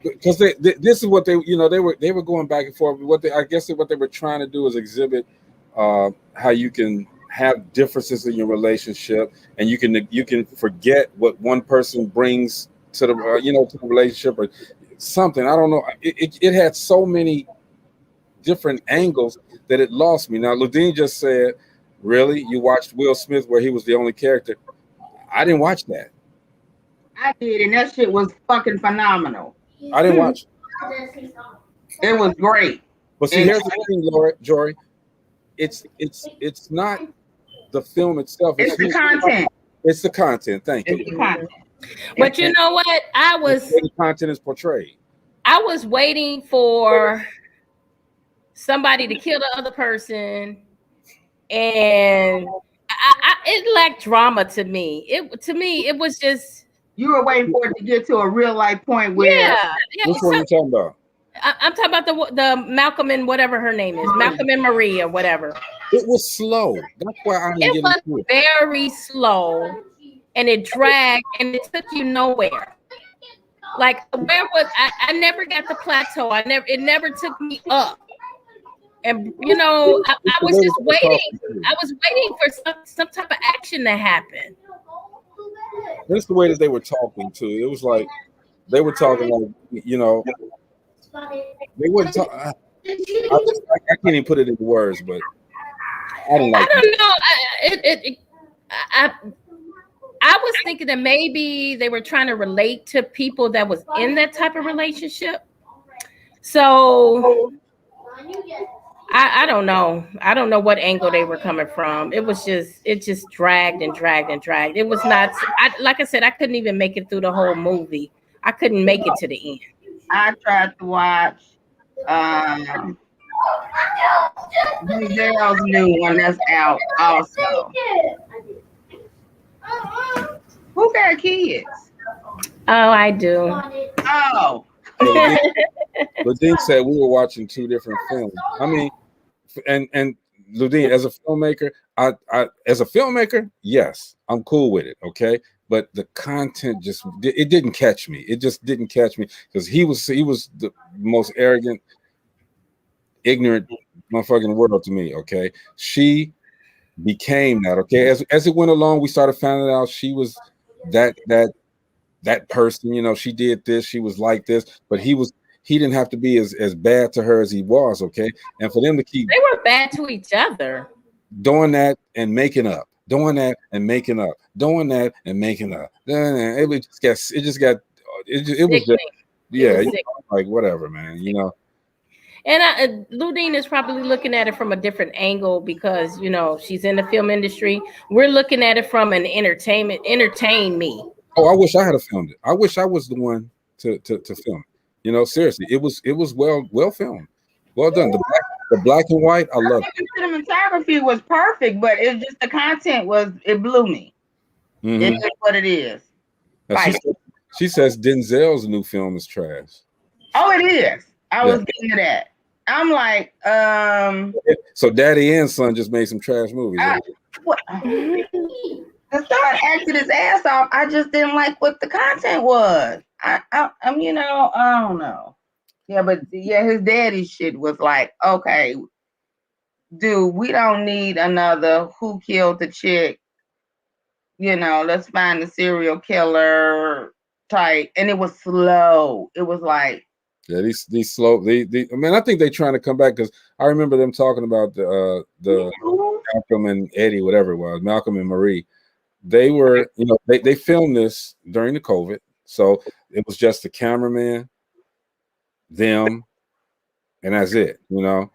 Because this is what they were going back and forth. I guess what they were trying to do is exhibit how you can have differences in your relationship, and you can forget what one person brings to the to the relationship or something. I don't know. It had so many different angles that it lost me. Now, Ludine just said, "Really, you watched Will Smith where he was the only character?" I didn't watch that. I did, and that shit was fucking phenomenal. I didn't watch it. It was great. But see, here's the thing, Jory. It's not the film itself. It's the content. It's the content. Thank you. It's the content. But you know what? The content is portrayed. I was waiting for somebody to kill the other person, and it lacked drama to me. It was just, you were waiting for it to get to a real life point where. Yeah. Which one are you talking about? I'm talking about the Malcolm and whatever her name is, Malcolm and Marie or whatever. It was slow. That's why I didn't get into it. Very slow, and it dragged, and it took you nowhere. Like, where was I never got the plateau. It never took me up. And you know, I was just waiting. I was waiting for some type of action to happen. That's the way that they were talking too. It was like they were talking like, you know, they wouldn't talk. I can't even put it into words, but I don't like. I don't know. I was thinking that maybe they were trying to relate to people that was in that type of relationship. So I don't know. I don't know what angle they were coming from. It just dragged and dragged and dragged. It was not, like I said, I couldn't even make it through the whole movie. I couldn't make it to the end. I tried to watch Denzel's new one that's out also. Who got kids? Oh, I do. Oh. Ludine said we were watching two different films. I mean, and Ludine, as a filmmaker, as a filmmaker, yes, I'm cool with it. Okay. But the content it didn't catch me. It just didn't catch me because he was the most arrogant, ignorant motherfucking world to me. Okay. She became that. Okay. As it went along, we started finding out she was that person, you know, she did this, she was like this, but he didn't have to be as bad to her as he was. Okay. And for them to keep, they were bad to each other, doing that and making up, doing that and making up, doing that and making up. It was just, yeah, like whatever, man, you know. And Ludine is probably looking at it from a different angle because, you know, she's in the film industry. We're looking at it from an entertain me. Oh, I wish I had filmed it. I wish I was the one to film it. You know, seriously, it was well filmed, well done. The black and white, I love it. The cinematography was perfect, but it's just the content it blew me. Mm-hmm. It is what it is. She says Denzel's new film is trash. Oh, it is. I was getting to that. I'm like, so Daddy and Son just made some trash movies. To start acting his ass off, I just didn't like what the content was. I'm, you know, I don't know. Yeah, but yeah, his daddy shit was like, okay, dude, we don't need another who killed the chick. You know, let's find the serial killer type. And it was slow. It was like, yeah, these slow. I mean, I think they're trying to come back because I remember them talking about the Malcolm and Eddie, whatever it was, Malcolm and Marie. They were, you know, they filmed this during the COVID, so it was just the cameraman, them, and that's it. You know,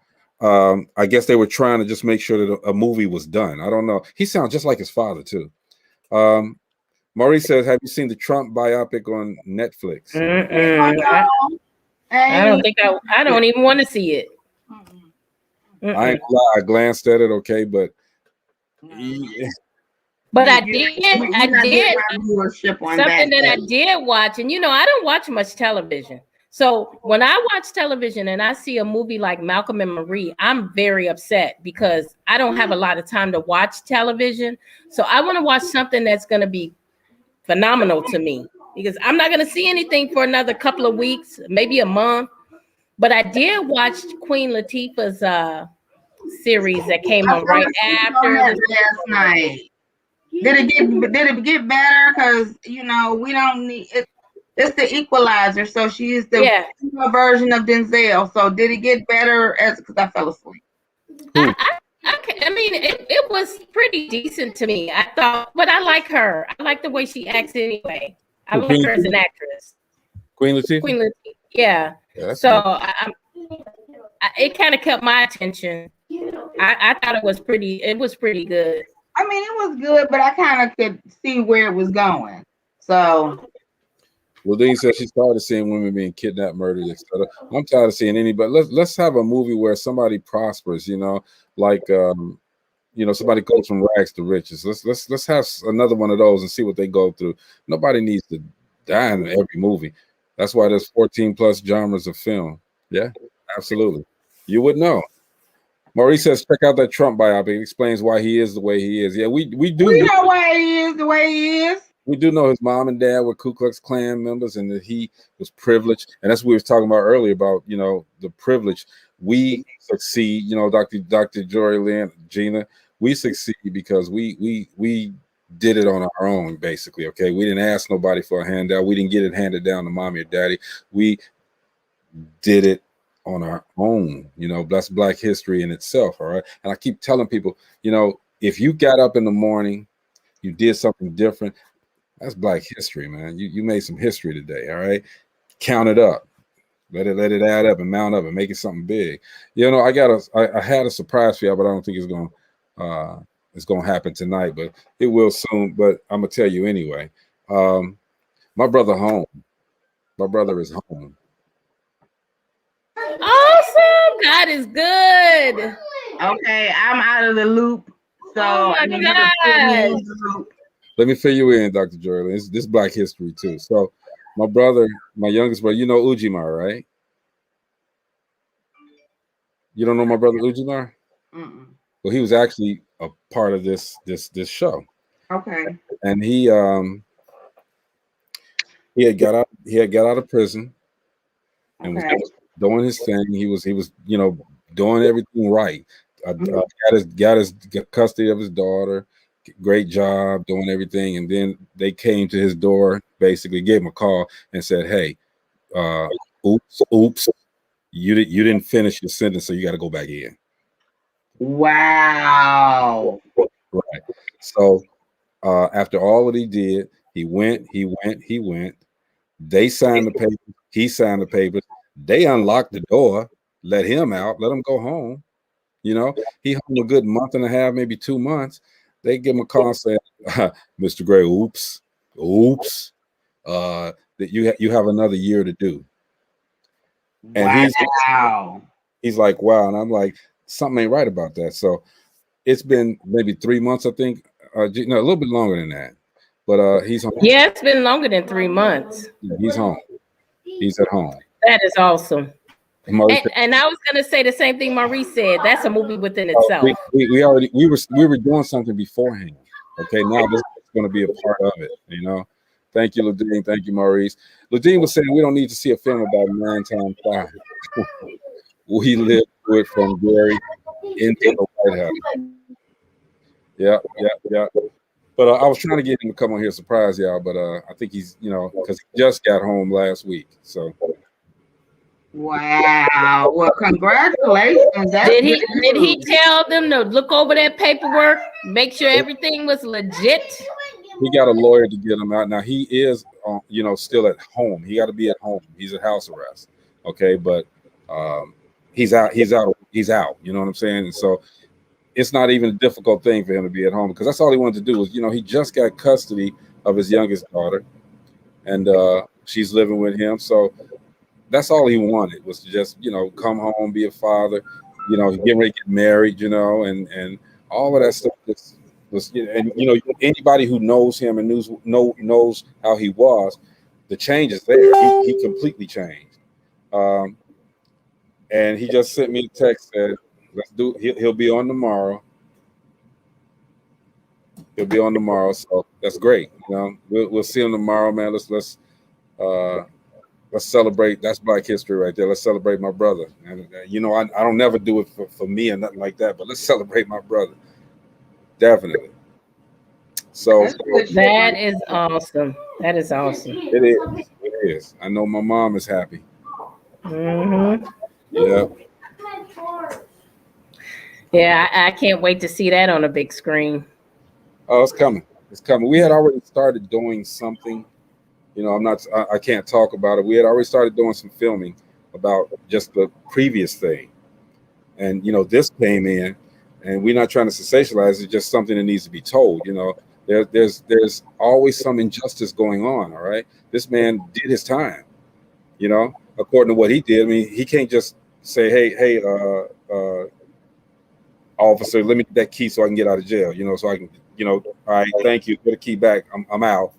I guess they were trying to just make sure that a movie was done. I don't know. He sounds just like his father too. Maurice says, "Have you seen the Trump biopic on Netflix?" I don't even want to see it. I ain't lie, I glanced at it, okay, but but I did something that I did watch, and you know, I don't watch much television. So when I watch television and I see a movie like Malcolm and Marie, I'm very upset because I don't have a lot of time to watch television. So I want to watch something that's going to be phenomenal to me, because I'm not going to see anything for another couple of weeks, maybe a month. But I did watch Queen Latifah's series that came on right after last night. Did it get better? Because, you know, we don't need it. It's the equalizer. So she is the version of Denzel. So did it get better? Because I fell asleep. I mean, it was pretty decent to me. I thought, but I like her. I like the way she acts anyway. I like her as an actress. Queen Latifah? Queen Latifah. Yeah. Yeah, So it kind of kept my attention. I thought it was pretty. It was pretty good. I mean, it was good, but I kind of could see where it was going. So. Well, Dean said she's tired of seeing women being kidnapped, murdered, etc. I'm tired of seeing anybody. Let's have a movie where somebody prospers. Like somebody goes from rags to riches. Let's have another one of those and see what they go through. Nobody needs to die in every movie. That's why there's 14 plus genres of film. Yeah, absolutely. You would know. Maurice says, check out that Trump biopic. It explains why he is the way he is. Yeah, we do. We know why he is the way he is. We do know his mom and dad were Ku Klux Klan members and that he was privileged. And that's what we were talking about earlier about, the privilege. We succeed, Dr. Jory Lynn, Gina, we succeed because we did it on our own, basically. Okay. We didn't ask nobody for a handout. We didn't get it handed down to mommy or daddy. We did it on our own. That's Black history in itself. All right. And I keep telling people, if you got up in the morning, you did something different. That's Black history, man. You made some history today. All right. Count it up. Let it add up and mount up and make it something big. I had a surprise for y'all, but I don't think it's gonna happen tonight, but it will soon. But I'm gonna tell you anyway. My brother home. My brother is home. Awesome. God is good. Okay, I'm out of the loop. So oh my gosh. Let me fill you in, Dr. Jordan. This Black history too. So my brother, my youngest brother, Ujimar, right? You don't know my brother Ujimar? Mm-mm. Well, he was actually a part of this show. Okay. And he had got out of prison and was doing his thing. He was doing everything right. Got his custody of his daughter. Great job doing everything. And then they came to his door, basically gave him a call and said, hey, oops, you didn't finish your sentence, so you got to go back in. Wow. Right. So after all that he did, he went. They signed the papers. He signed the papers. They unlocked the door, let him out, let him go home. He hung a good month and a half, maybe 2 months. They give him a call and say, Mr. Gray, oops, that you have another year to do. And he's like, wow. And I'm like, something ain't right about that. So it's been maybe 3 months, I think. A little bit longer than that. But he's home. Yeah, it's been longer than 3 months. Yeah, he's home. He's at home. That is awesome. And I was gonna say the same thing Maurice said. That's a movie within itself. We were doing something beforehand. Okay, now this is going to be a part of it. Thank you, Ladine. Thank you, Maurice. Ladine was saying we don't need to see a film about 9 times 5. We lived through it from Gary into the White House. Yeah. But I was trying to get him to come on here, surprise y'all. But I think he's, because he just got home last week. So. Wow. Well, congratulations. Did he tell them to look over that paperwork, make sure everything was legit? He got a lawyer to get him out. Now he is, still at home. He got to be at home. He's at house arrest. Okay, but he's out. You know what I'm saying? And so it's not even a difficult thing for him to be at home because that's all he wanted to do was, he just got custody of his youngest daughter, and she's living with him. So that's all he wanted was to just, come home, be a father, get ready to get married, and all of that stuff. And anybody who knows him and knows how he was, the change is there. He completely changed. And he just sent me a text that he'll be on tomorrow. He'll be on tomorrow, so that's great. We'll see him tomorrow, man. Let's celebrate. That's Black history right there. Let's celebrate my brother. And I don't never do it for me or nothing like that, but let's celebrate my brother. Definitely. So that is awesome. That is awesome. It is. It is. I know my mom is happy. Mm-hmm. Yeah. Yeah, I can't wait to see that on a big screen. Oh, it's coming. It's coming. We had already started doing something, You know, I can't talk about it. We had already started doing some filming about just the previous thing. And, you know, this came in, and we're not trying to sensationalize. It's just something that needs to be told. You know, there's always some injustice going on. All right. This man did his time, you know, according to what he did. I mean, he can't just say, hey, officer, let me get that key so I can get out of jail, you know, so I can, you know, all right, thank you, put the key back, I'm out.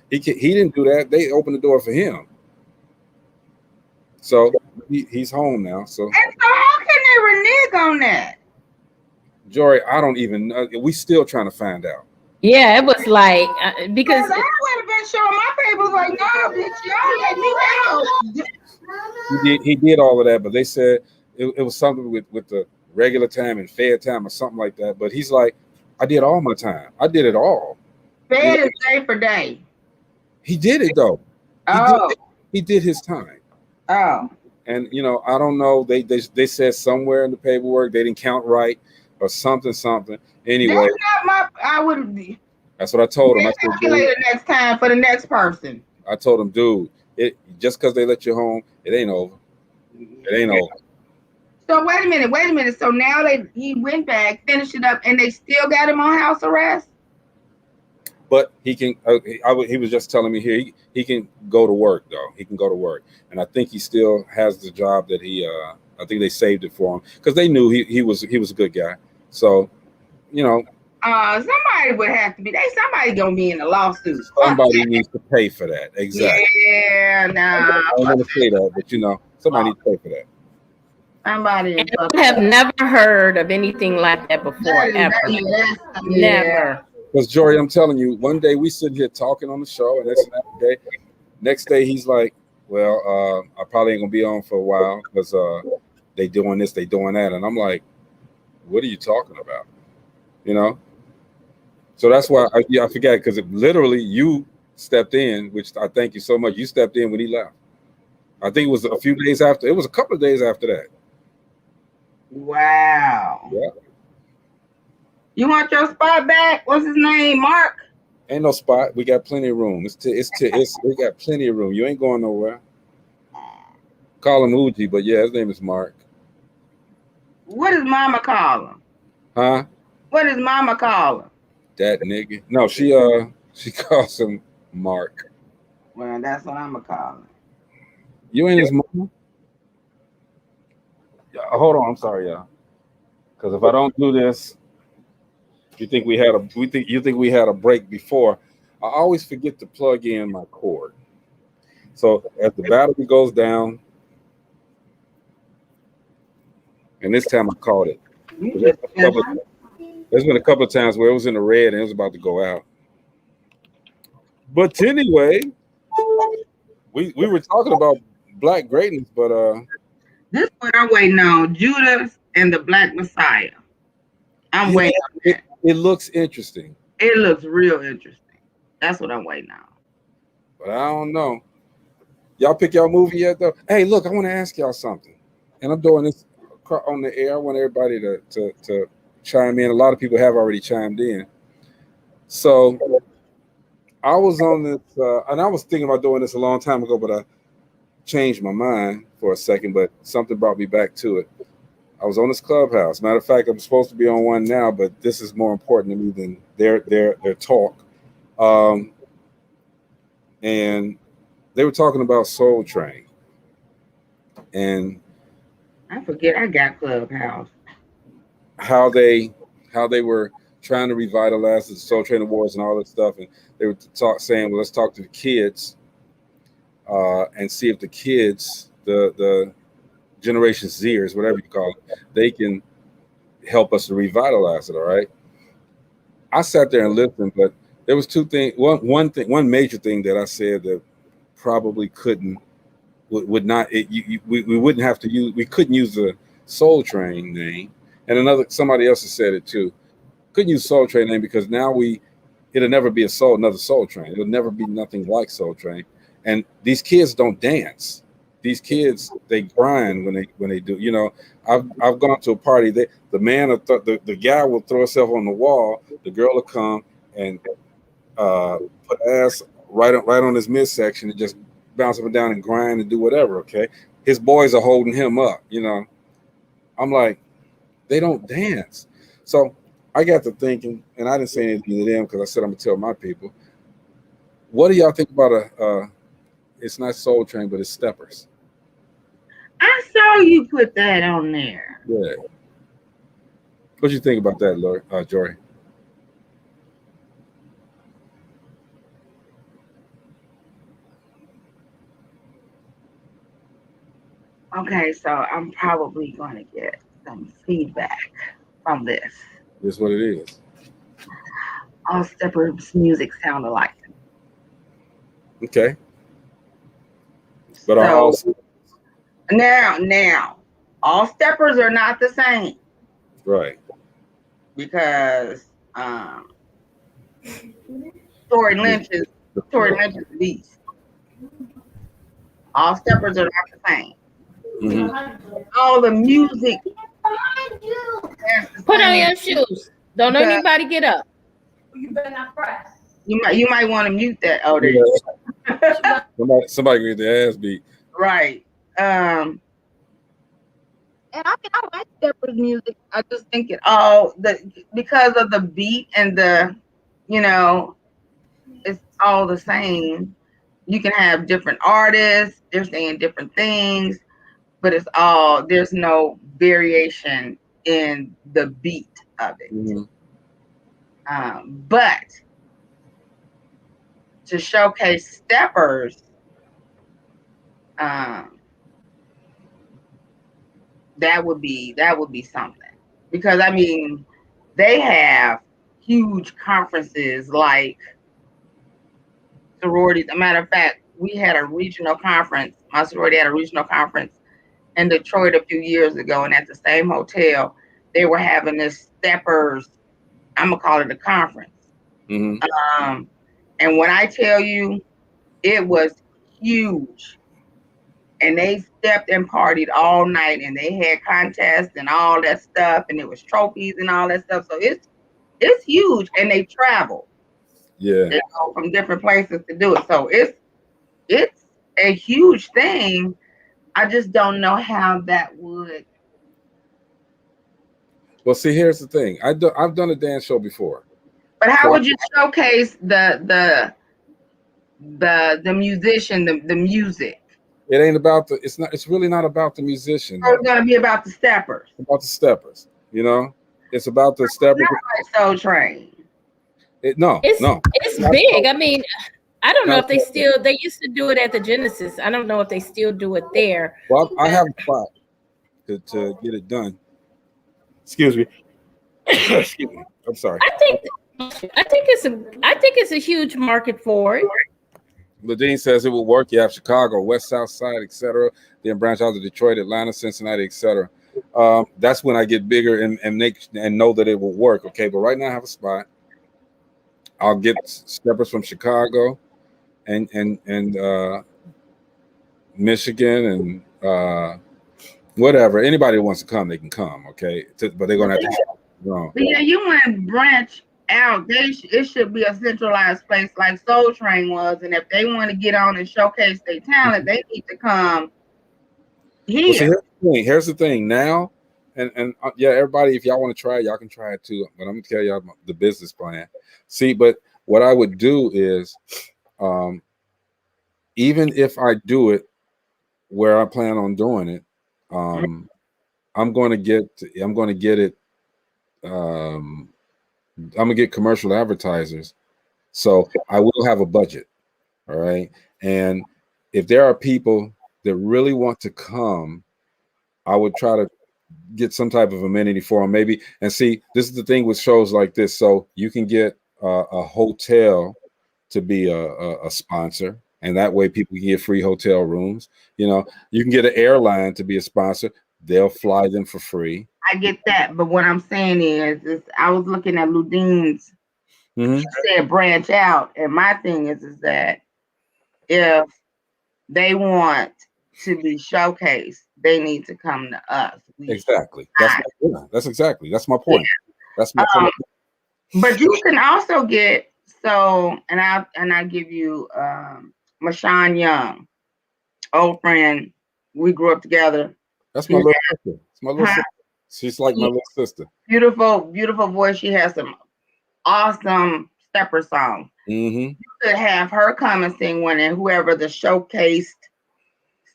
He didn't do that. They opened the door for him. So he's home now. So, and so how can they renege on that? Jory, I don't even know. We still trying to find out. Yeah, it was like because I would have been showing my papers like, no, bitch, y'all let me out. He did all of that, but they said it was something with the regular time and fair time or something like that. But he's like, I did all my time. I did it all. Fed is day for day. He did it though. He did his time. Oh. And you know, I don't know. They said somewhere in the paperwork they didn't count right or something. Anyway, that's not I would be. That's what I told him. I said, calculate it next time for the next person. I told him, dude, it just because they let you home, it ain't over. It ain't over. So wait a minute. So now he went back, finished it up, and they still got him on house arrest. But he can. He was just telling me here he can go to work though. He can go to work, and I think he still has the job that he. I think they saved it for him because they knew he was a good guy. So, you know. Somebody would have to be. Somebody gonna be in a lawsuit. Somebody needs to pay for that. Exactly. Yeah, I don't want to say that, but you know, somebody needs to pay for that. Somebody. I have never heard of anything like that before, ever. Never. Because Jory, I'm telling you, one day we sit here talking on the show, and next day he's like, "Well, I probably ain't gonna be on for a while because they doing this, they doing that," and I'm like, "What are you talking about?" You know. So that's why I forget because literally you stepped in, which I thank you so much. You stepped in when he left. I think it was a few days after. It was a couple of days after that. Wow. Yeah. You want your spot back? What's his name? Mark? Ain't no spot. We got plenty of room. We got plenty of room. You ain't going nowhere. Call him Uji, but yeah, his name is Mark. What does Mama call him? Huh? What does Mama call him? That nigga. No, she calls him Mark. Well, that's what I'm gonna call him. You ain't his mama? Yeah, hold on, I'm sorry, y'all. Because if I don't do this, you think we had a break before. I always forget to plug in my cord. So as the battery goes down, and this time I caught it. There's been a couple of times where it was in the red and it was about to go out. But anyway, we were talking about Black greatness, but this is what I'm waiting on: Judas and the Black Messiah. I'm waiting on that. It looks interesting. It looks real interesting. That's what I'm waiting on. But I don't know. Y'all pick y'all movie yet though? Hey, look, I want to ask y'all something, and I'm doing this on the air. I want everybody to chime in. A lot of people have already chimed in. So I was on this, and I was thinking about doing this a long time ago, but I changed my mind for a second. But something brought me back to it. I was on this Clubhouse. Matter of fact, I'm supposed to be on one now, but this is more important to me than their talk. And they were talking about Soul Train. And I forget I got Clubhouse. How they were trying to revitalize the Soul Train Awards and all that stuff, and they were saying, well, let's talk to the kids and see if the kids, the Generation Zers, whatever you call it, they can help us to revitalize it. All right. I sat there and listened, but there was two things. One major thing that I said that probably would not. We wouldn't have to use. We couldn't use the Soul Train name. And somebody else has said it too. Couldn't use Soul Train name because now it'll never be another Soul Train. It'll never be nothing like Soul Train. And these kids don't dance. These kids, they grind when they do. You know, I've gone to a party. The guy will throw himself on the wall. The girl will come and put ass right on his midsection and just bounce up and down and grind and do whatever. Okay, his boys are holding him up. You know, I'm like, they don't dance. So I got to thinking, and I didn't say anything to them because I said I'm gonna tell my people. What do y'all think about it's not Soul Train, but it's Steppers? I saw you put that on there. Yeah. What you think about that, Lord, Jory? Okay, so I'm probably going to get some feedback from this. That's what it is. All Steppers' music sound alike. Okay. But so, now, all Steppers are not the same. Right. Because Tory Lynch is a beast. All Steppers are not the same. Mm-hmm. All the music. Put on your shoes. Don't let anybody get up. You better not press. You might want to mute that. Oh, there. Yeah. somebody get their ass beat. Right. And I like Steppers' music. I just think because of the beat and it's all the same. You can have different artists, they're saying different things, but there's no variation in the beat of it. Mm-hmm. But to showcase Steppers, that would be something, because I mean they have huge conferences like sororities. As a matter of fact, we had a regional conference. My sorority had a regional conference in Detroit a few years ago, and at the same hotel, they were having this Steppers. I'm gonna call it a conference. Mm-hmm. And when I tell you, it was huge. And they stepped and partied all night, and they had contests and all that stuff, and it was trophies and all that stuff. So it's huge, and they travel. Yeah, they go from different places to do it. So it's a huge thing. I just don't know how that would. Well, see, here's the thing. I've done a dance show before. But how would you showcase the musician, the music? It ain't about it's really not about the musician. It's gonna be about the Steppers. About the Steppers, it's about the Steppers. Not like Soul Train. It's big. I mean, I don't know if they used to do it at the Genesis. I don't know if they still do it there. Well, I have a spot to get it done. Excuse me. Excuse me. I'm sorry. I think it's a huge market for it. Ladine says it will work. You have Chicago, West, South Side, etc. Then branch out to Detroit, Atlanta, Cincinnati, etc. That's when I get bigger and know that it will work. Okay, but right now I have a spot. I'll get Steppers from Chicago and Michigan and whatever. Anybody who wants to come, they can come. Okay, but they're gonna have to. But yeah, you want to branch out. It should be a centralized place like Soul Train was, and if they want to get on and showcase their talent, they need to come here. Well, here's the thing now, and yeah, everybody, if y'all want to try it, y'all can try it too. But I'm gonna tell y'all the business plan. See, but what I would do is, even if I do it where I plan on doing it, I'm going to get it. I'm gonna get commercial advertisers, so I will have a budget. All right, and if there are people that really want to come, I would try to get some type of amenity for them, maybe. And see, this is the thing with shows like this. So you can get a hotel to be a sponsor, and that way people can get free hotel rooms. You can get an airline to be a sponsor. They'll fly them for free. I get that, but what I'm saying is I was looking at Ludine's. She said branch out, and my thing is that if they want to be showcased, they need to come to us. Exactly. That's my point. Yeah. That's my point. But you can also get So, and I give you Mashawn Young, old friend. We grew up together. That's my little sister. It's my little sister. She's like my little sister. Beautiful, beautiful voice. She has some awesome stepper songs. Mm-hmm. You could have her come and sing one, and whoever the showcased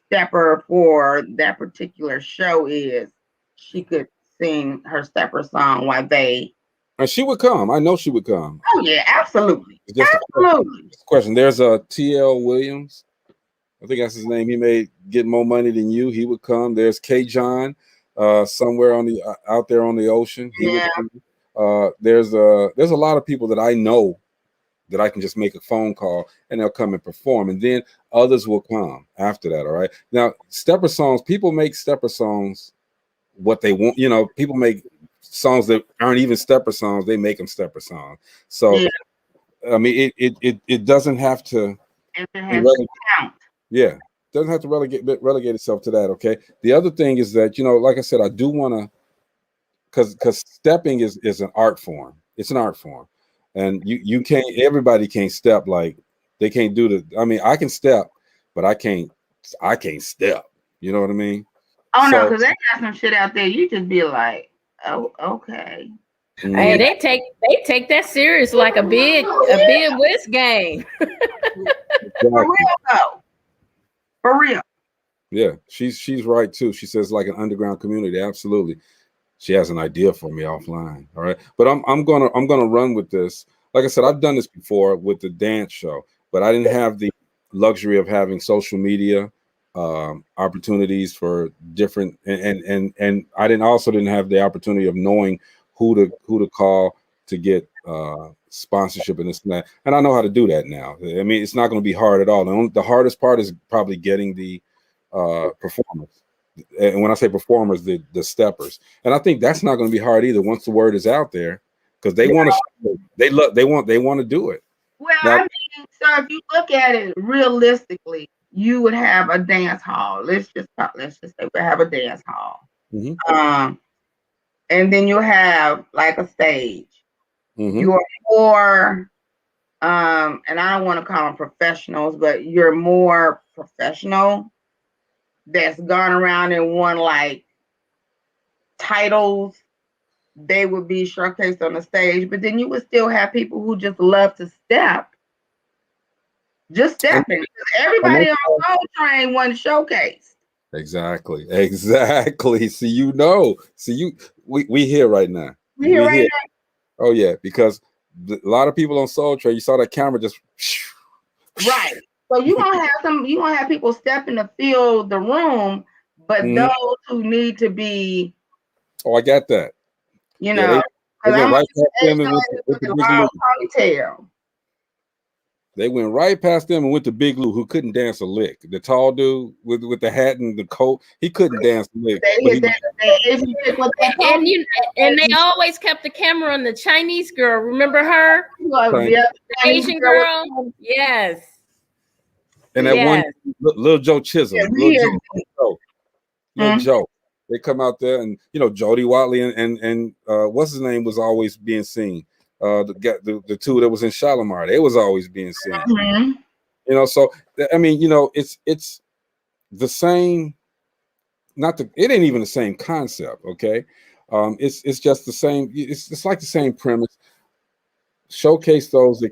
stepper for that particular show is, she could sing her stepper song while they. And she would come. I know she would come. Oh yeah, absolutely. It's just Absolutely. a question. There's a T.L. Williams. I think that's his name. He may get more money than you. He would come. There's K. John, somewhere on the out there on the ocean. He would come. There's a lot of people that I know that I can just make a phone call and they'll come and perform. And then others will come after that. All right. Now, stepper songs, people make stepper songs what they want. You know, people make songs that aren't even stepper songs. They make them stepper songs. So, I mean, it doesn't have to. Yeah. Doesn't have to relegate itself to that. Okay. The other thing is that, you know, like I said, I do want to, because stepping is an art form. It's an art form. And you can't, everybody can't step like they can't do the, I mean, I can step, but I can't step. You know what I mean? Oh no, because they got some shit out there. You just be like, oh, okay. Hey, they take that serious like a big whist game. For real though. For real. Yeah, she's right too. She says like an underground community. Absolutely. She has an idea for me offline. All right. But I'm gonna run with this. Like I said, I've done this before with the dance show, but I didn't have the luxury of having social media opportunities for different and I didn't have the opportunity of knowing who to call to get sponsorship and this and that. And I know how to do that now. I mean, it's not going to be hard at all. The hardest part is probably getting the performers. And when I say performers, the steppers. And I think that's not going to be hard either once the word is out there, because they want to they want to do it. Well, now, I mean, so if you look at it realistically, you would have a dance hall. Let's just say we have a dance hall. Mm-hmm. And then you have like a stage. Mm-hmm. You're more and I don't want to call them professionals, but you're more professional that's gone around and won like titles. They would be showcased on the stage, but then you would still have people who just love to step. Just stepping. Everybody on Soul Train wasn't showcased. Exactly. See, we here right now. We here right now. Oh yeah, because a lot of people on Soul Train, you saw that camera just right. So you gonna have people stepping to fill the room, but those who need to be. Oh, I got that. You know, they went right past them and went to Big Lou. Ponytail. They went right past them and went to Big Lou, who couldn't dance a lick. The tall dude with the hat and the coat, he couldn't dance a lick. And they always kept the camera on the Chinese girl. Remember her? The Asian girl? Yes. And that one, Lil Joe Chisholm. Lil Joe. They come out there and, you know, Jody Watley and what's his name was always being seen. The two that was in Shalimar, they was always being seen. Mm-hmm. You know, so I mean, you know, it's the same. It ain't even the same concept. Okay, it's just the same. It's like the same premise. Showcase those that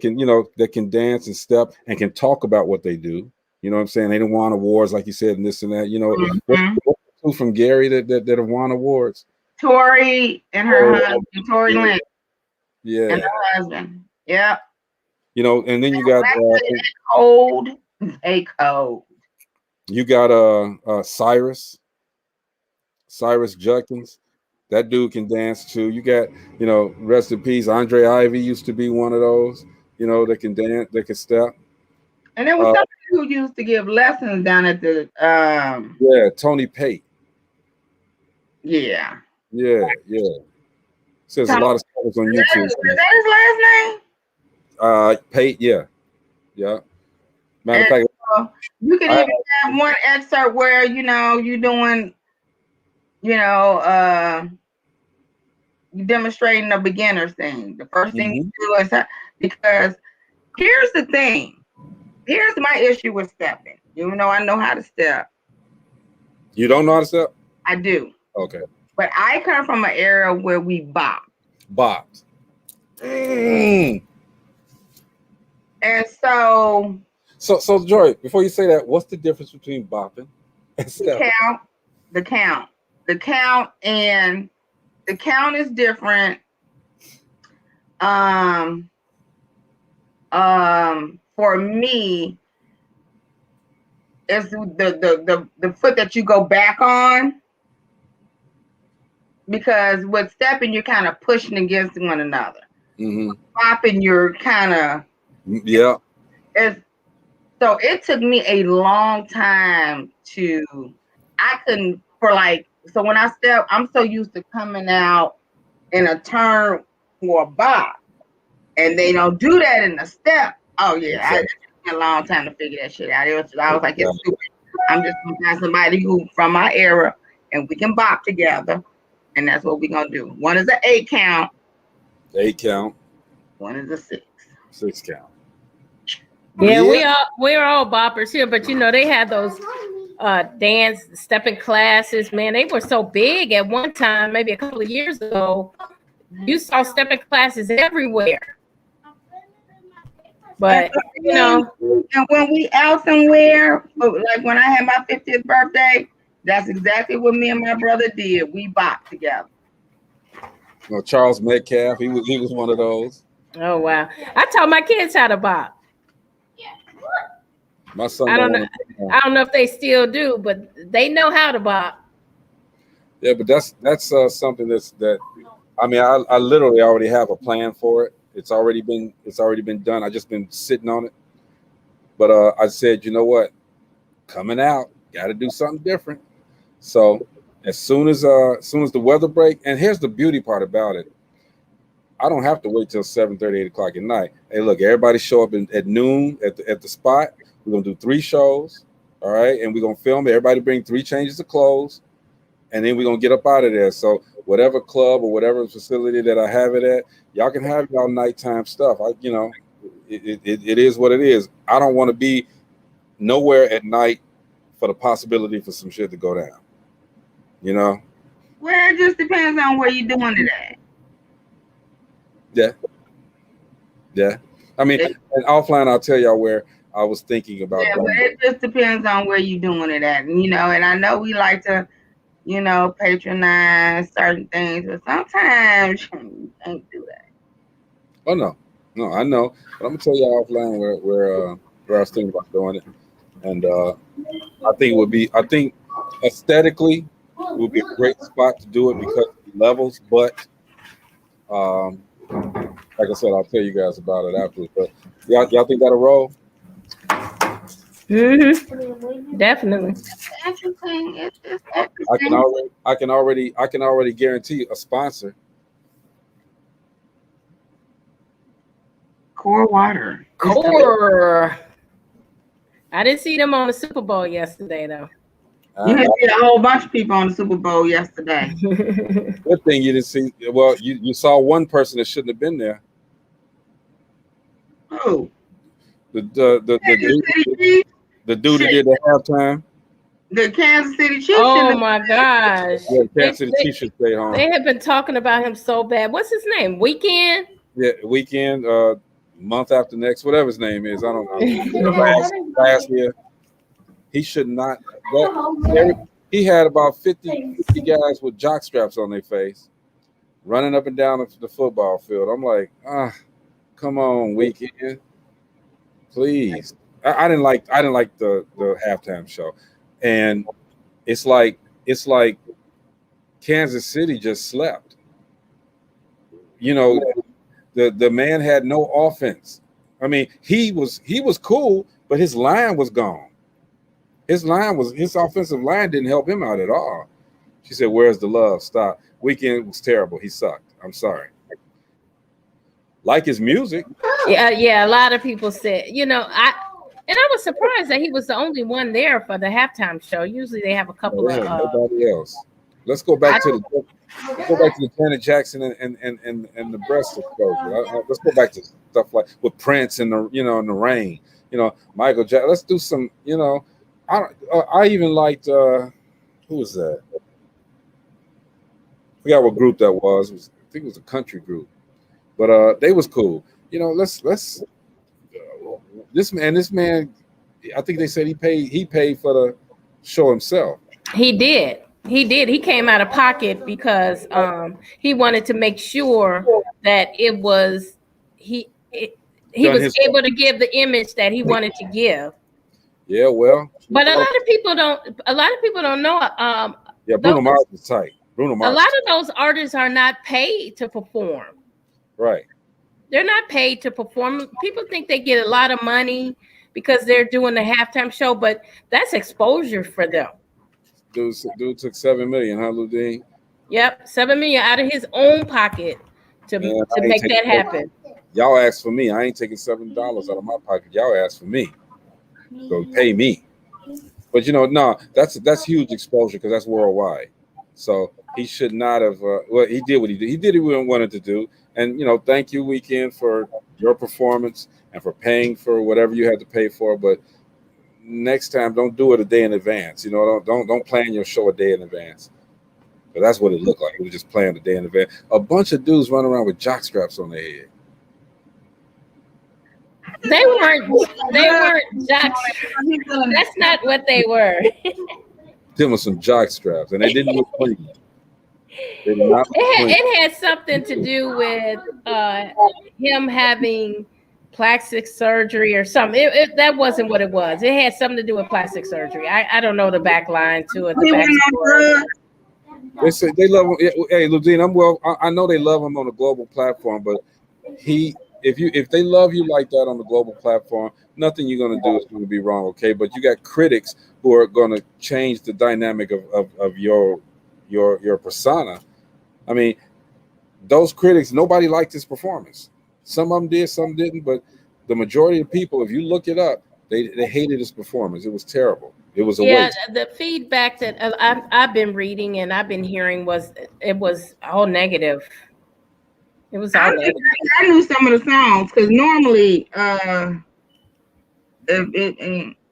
can dance and step and can talk about what they do. You know what I'm saying? They don't want awards like you said and this and that. You know, what's the two from Gary that have won awards? Tori and her husband, Tori Lynn. Yeah. And her husband. Yeah. You know, and then you got cold. You got Cyrus Judkins. That dude can dance too. You got, you know, rest in peace. Andre Ivy used to be one of those, you know, that can dance, that can step. And there was somebody who used to give lessons down at the Tony Pate. Yeah. Says a lot of stuff on YouTube. Is that his last name? Pate, yeah. Matter of fact, you can even have one excerpt where, you know, you're doing, you know, you're demonstrating a beginner's thing. The first thing you do is because Here's the thing. Here's my issue with stepping. Even though I know how to step. You don't know how to step? I do. Okay. But I come from an era where we bop. Bopped. Mm. And so Joy, before you say that, what's the difference between bopping and stepping? The count is different. For me, it's the foot that you go back on, because with stepping you're kind of pushing against one another. Mm-hmm. Bopping, you're kind of So it took me a long time so when I step, I'm so used to coming out in a turn for a bop, and they don't do that in a step. Oh yeah, it took me a long time to figure that shit out. I was like, it's stupid. I'm just gonna find somebody who from my era, and we can bop together, and that's what we're gonna do. One is an 8 count. 8 count. One is a 6. 6 count. Yeah, we're all boppers here, but you know they had those dance stepping classes. Man, they were so big at one time. Maybe a couple of years ago, you saw stepping classes everywhere. But you know, and when we out somewhere, like when I had my 50th birthday, that's exactly what me and my brother did. We bopped together. Well, Charles Metcalf, he was one of those. Oh wow! I taught my kids how to bop. My son. I don't know if they still do, but they know how to bop. Yeah, but that's something that I mean, I literally already have a plan for it. It's already been done. I just been sitting on it. But I said, you know what? Coming out, got to do something different. So as soon as the weather break, and here's the beauty part about it. I don't have to wait till 7:30, 8 o'clock at night. Hey, look, everybody show up at noon at the spot. We're gonna do 3 shows, all right, and we're gonna film it. Everybody bring 3 changes of clothes, and then we're gonna get up out of there. So whatever club or whatever facility that I have it at, y'all can have y'all nighttime stuff. It is what it is. I don't want to be nowhere at night for the possibility for some shit to go down. You know? Well, it just depends on where you're doing it at. Yeah. I mean, and offline, I'll tell y'all where I was thinking about. Yeah, but it just depends on where you're doing it at. And, and I know we like to, patronize certain things, but sometimes you can't do that. Oh no, I know. But I'm gonna tell y'all offline where I was thinking about doing it, and I think aesthetically it would be a great spot to do it because of the levels, but like I said, I'll tell you guys about it afterwards. But y'all think that'll roll? Mm-hmm. Definitely. Interesting. I can already guarantee a sponsor. Core Water. Core. I didn't see them on the Super Bowl yesterday, though. You didn't see a whole bunch of people on the Super Bowl yesterday. Good thing you didn't see. Well, you saw one person that shouldn't have been there. Who? The dude that did the halftime. The Kansas City Chiefs. Oh my gosh. Yeah, Kansas City Chiefs should stay home. They have been talking about him so bad. What's his name? Weekend? Yeah, Weekend, month after next, whatever his name is. I don't know. last year. He should not. He had about 50 guys with jock straps on their face running up and down the football field. I'm like, come on, Weekend. Please. I didn't like the halftime show. And it's like Kansas City just slept. The man had no offense. I mean, he was cool, but his line was gone. His offensive line didn't help him out at all. She said, "Where's the love?" Stop. Weekend was terrible. He sucked. I'm sorry. Like his music. Yeah. A lot of people said, I was surprised that he was the only one there for the halftime show. Usually they have a couple of nobody else. Let's go back to the Janet Jackson and the breast exposure. Let's go back to stuff like with Prince and the in the rain. Michael Jackson. Let's do some. I even liked who was that? I forgot what group that was. I think it was a country group, but they was cool. Let's this man. I think they said he paid for the show himself. He did. He came out of pocket because he wanted to make sure that he was able to give the image that he wanted to give. Yeah, well, but a lot of people don't know. Yeah, Bruno Mars is tight. A lot of those artists are not paid to perform. Right. They're not paid to perform. People think they get a lot of money because they're doing the halftime show, but that's exposure for them. Dude took $7 million, huh, Ludine? Yep, $7 million out of his own pocket to make that happen. Y'all asked for me. I ain't taking $7 out of my pocket. Y'all asked for me, so pay me. But no, that's huge exposure because that's worldwide. So he should not have. Well, he did what he did. He did what he wanted to do. And thank you, Weeknd, for your performance and for paying for whatever you had to pay for. But next time, don't do it a day in advance. Don't plan your show a day in advance. But that's what it looked like. It was just planned a day in advance. A bunch of dudes running around with jock straps on their head. They weren't jock straps. That's not what they were. Them were some jock straps, and they didn't look clean. They did not. It had something to do with him having plastic surgery or something. That wasn't what it was. It had something to do with plastic surgery. I don't know the back line to it. They say they love him. Hey, Ludine, I know they love him on a global platform, but if they love you like that on the global platform, nothing you're going to do is going to be wrong, okay? But you got critics who are going to change the dynamic of your persona. I mean, those critics, nobody liked his performance. Some of them did, some didn't, but the majority of people, if you look it up, they hated his performance. It was terrible. It was a waste. The feedback that I've been reading and I've been hearing was all negative. It was all negative. I knew some of the songs because normally it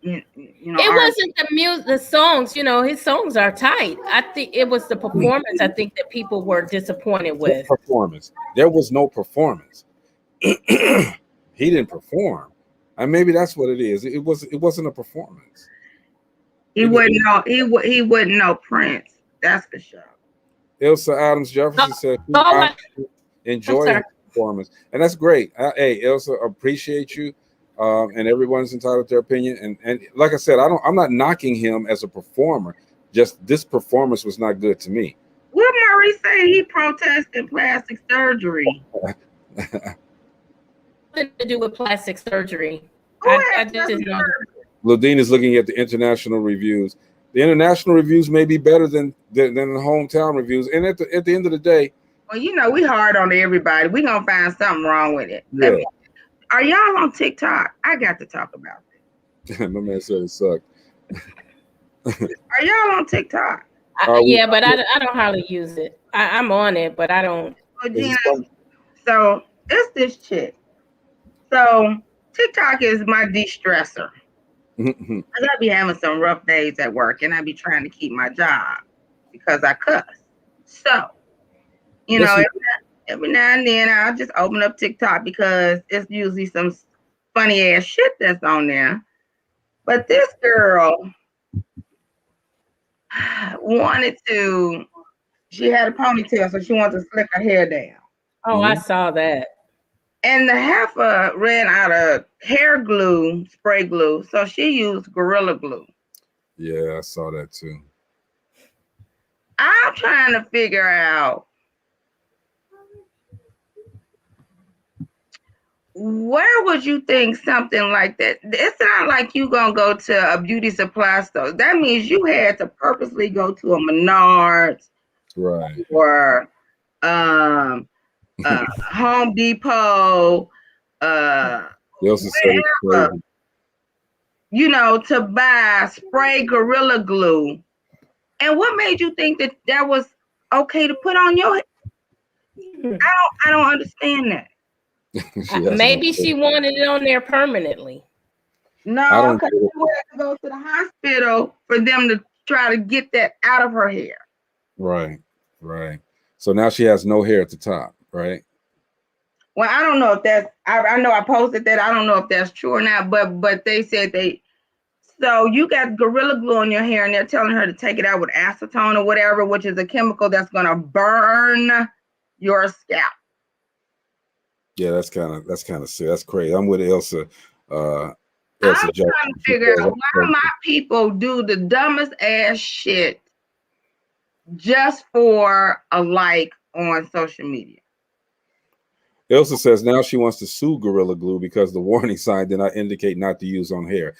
wasn't the music, the songs. His songs are tight. I think it was the performance. I think that people were disappointed with. Performance. There was no performance. He didn't perform. And maybe that's what it is. It wasn't a performance. He wouldn't know Prince. That's for sure. Elsa Adams Jefferson said, enjoy the performance. And that's great. Hey, Elsa, appreciate you. And everyone's entitled to their opinion. And like I said, I'm not knocking him as a performer. Just this performance was not good to me. What Murray say? He protested plastic surgery. Nothing to do with plastic surgery. I just didn't know. Ludine is looking at the international reviews. The international reviews may be better than the hometown reviews. And at the end of the day, well, we hard on everybody. We gonna find something wrong with it. Yeah. Are y'all on TikTok? I got to talk about this. My man said it sucked. Are y'all on TikTok? Yeah, but I don't hardly use it. I'm on it, but I don't. So it's this chick. So TikTok is my de-stressor. I gotta be having some rough days at work, and I be trying to keep my job because I cuss. So, every now and then I'll just open up TikTok because it's usually some funny ass shit that's on there. But this girl she had a ponytail, so she wanted to slick her hair down. Oh, I saw that. And the heifer ran out of hair glue, spray glue, so she used Gorilla Glue. Yeah, I saw that too. I'm trying to figure out where would you think something like that? It's not like you gonna go to a beauty supply store. That means you had to purposely go to a Menards, right, or Home Depot, to buy spray Gorilla Glue And what made you think that that was okay to put on your? I don't understand that. Maybe she wanted it on there permanently. No, because she would have to go to the hospital for them to try to get that out of her hair. Right, right. So now she has no hair at the top, right? Well, I don't know if that's. I know I posted that. I don't know if that's true or not. But they said they. So you got Gorilla Glue on your hair, and they're telling her to take it out with acetone or whatever, which is a chemical that's gonna burn your scalp. Yeah, that's kind of sick. That's crazy. I'm with Elsa. I'm trying to figure out why my people do the dumbest ass shit just for a like on social media. Elsa says now she wants to sue Gorilla Glue because the warning sign did not indicate not to use on hair.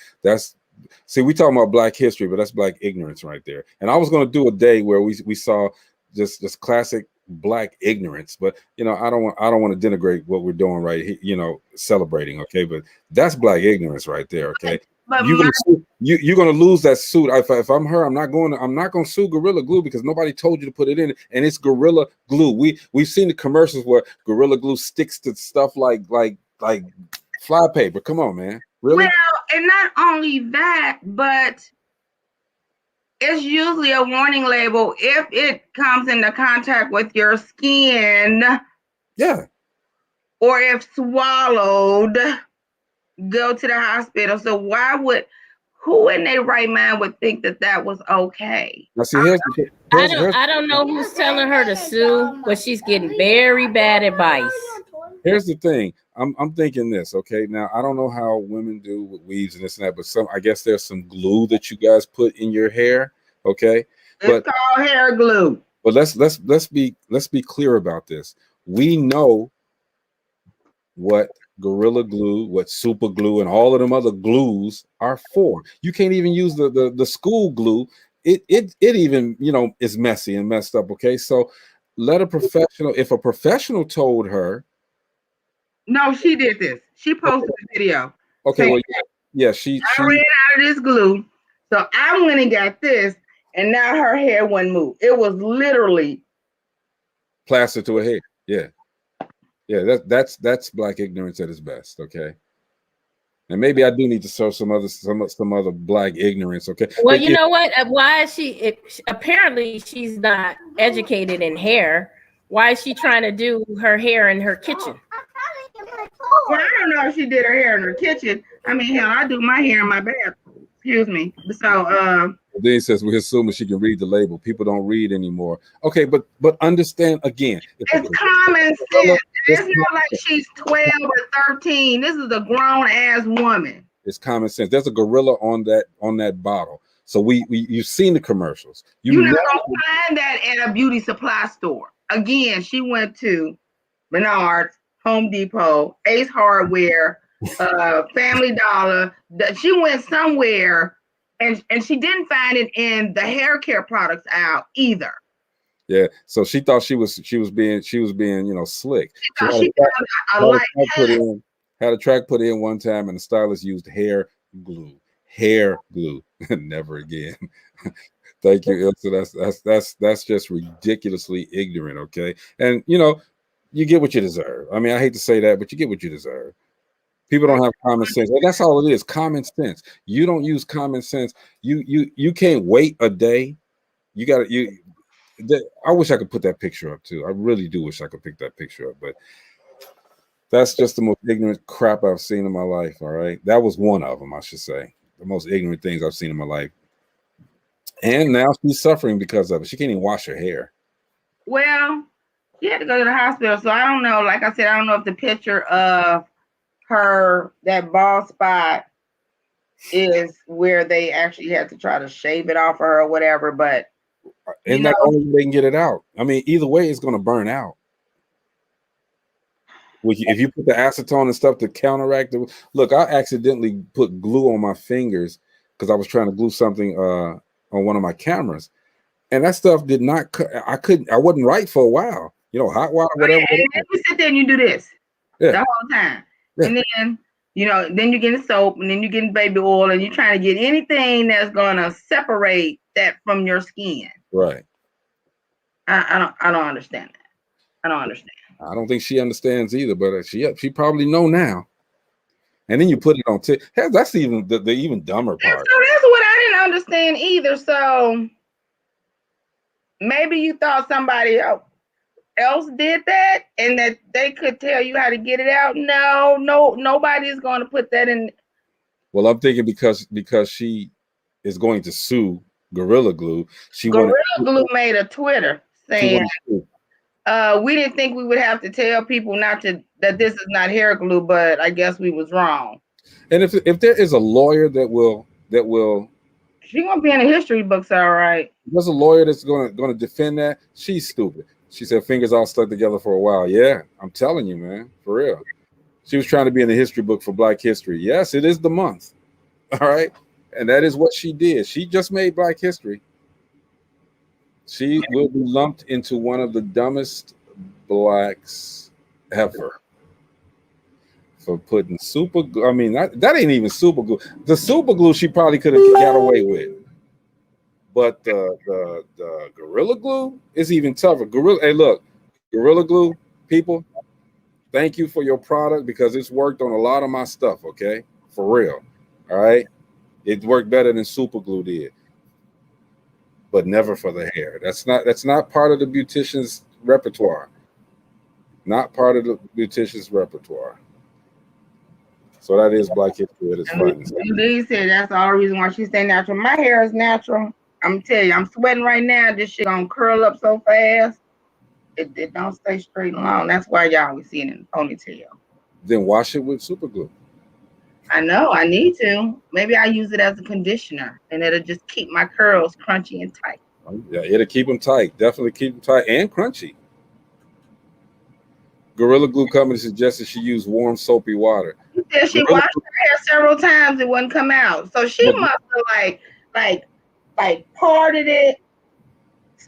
See, we talking about Black history, but that's Black ignorance right there. And I was going to do a day where we saw just classic Black ignorance, but I don't want to denigrate what we're doing right here, celebrating, okay? But that's Black ignorance right there, okay? But you're gonna lose that suit. If I'm her, I'm not going to sue Gorilla Glue because nobody told you to put it in, and it's Gorilla Glue. We've seen the commercials where Gorilla Glue sticks to stuff like fly paper. Come on, man. Really? Well, and not only that, but it's usually a warning label if it comes into contact with your skin. Yeah. Or if swallowed, go to the hospital. So who in their right mind would think that was okay? Now see, I don't know who's telling her to sue, but she's getting very bad advice. Here's the thing. I'm thinking this, okay? Now I don't know how women do with weaves and this and that, but I guess there's some glue that you guys put in your hair, okay? It's called hair glue. But let's be clear about this. We know what Gorilla Glue, what Super Glue, and all of them other glues are for. You can't even use the school glue. It even is messy and messed up. Okay, so let a professional. If a professional told her, no, she did this. She posted a video. Okay, well, yeah, I ran out of this glue, so I went and got this, and now her hair wouldn't move. It was literally plastered to her hair. Yeah. Yeah, that's Black ignorance at its best, okay? And maybe I do need to serve some other Black ignorance, okay? Well, you know what? Why is apparently she's not educated in hair. Why is she trying to do her hair in her kitchen? Well, I don't know if she did her hair in her kitchen. I mean, hell, I do my hair in my bathroom. Excuse me. So then he says we're assuming she can read the label. People don't read anymore. Okay, but understand again. It's common sense. It's not like she's 12 or 13. This is a grown ass woman. It's common sense. There's a gorilla on that bottle. So you've seen the commercials. You're not gonna find that at a beauty supply store. Again, she went to Menards, Home Depot, Ace Hardware, Family Dollar. She went somewhere and she didn't find it in the hair care products aisle either. Yeah, so she thought she was being slick. She had a track put in one time, and the stylist used hair glue. Hair glue. Never again. Thank you, Ilsa. That's just ridiculously ignorant. Okay, and you get what you deserve. I mean, I hate to say that, but you get what you deserve. People don't have common sense. That's all it is. Common sense. You don't use common sense. You can't wait a day. I wish I could put that picture up too. I really do wish I could pick that picture up, but that's just the most ignorant crap I've seen in my life. All right. That was one of them, I should say. The most ignorant things I've seen in my life. And now she's suffering because of it. She can't even wash her hair. Well, she had to go to the hospital. So I don't know. Like I said, I don't know if the picture of her, that bald spot, is where they actually had to try to shave it off of her or whatever, but and that only way they can get it out. I mean, either way, it's going to burn out. If you put the acetone and stuff to counteract it. Look, I accidentally put glue on my fingers because I was trying to glue something on one of my cameras, and that stuff did not. I wasn't right for a while. Hot water, whatever. And then you sit there and you do this the whole time, and then You know, then you're getting soap, and then you're getting baby oil, and you're trying to get anything that's gonna separate that from your skin. Right. I don't understand that. I don't understand. I don't think she understands either, but she probably know now. And then you put it on that's even the even dumber part. So that's what I didn't understand either. So maybe you thought somebody else did that and that they could tell you how to get it out. No, nobody's going to put that in. Well, I'm thinking because she is going to sue Gorilla Glue. Gorilla Glue made a Twitter saying, we didn't think we would have to tell people that this is not hair glue, but I guess we was wrong. And if there is a lawyer that will she won't be in the history books, all right. There's a lawyer that's gonna defend that. She's stupid. She said fingers all stuck together for a while. Yeah, I'm telling you, man, for real. She was trying to be in the history book for Black History. Yes, it is the month. All right. And that is what she did. She just made Black History. She will be lumped into one of the dumbest blacks ever for putting super glue. I mean, that ain't even super glue. The super glue she probably could have got away with. But the Gorilla Glue is even tougher. Hey, look, Gorilla Glue, people, thank you for your product because it's worked on a lot of my stuff, okay? For real. All right. It worked better than super glue did. But never for the hair. That's not part of the beautician's repertoire. Not part of the beautician's repertoire. So that is Black History at its finest. Lee said that's the only reason why she stay natural. My hair is natural. I'm gonna tell you, I'm sweating right now. This shit gonna curl up so fast. It don't stay straight and long. That's why y'all always see it in the ponytail. Then wash it with super glue. I know, I need to. Maybe I use it as a conditioner and it'll just keep my curls crunchy and tight. Yeah, it'll keep them tight. Definitely keep them tight and crunchy. Gorilla Glue Company suggested she use warm soapy water. She said she washed her hair several times, it wouldn't come out. So she must have like parted it.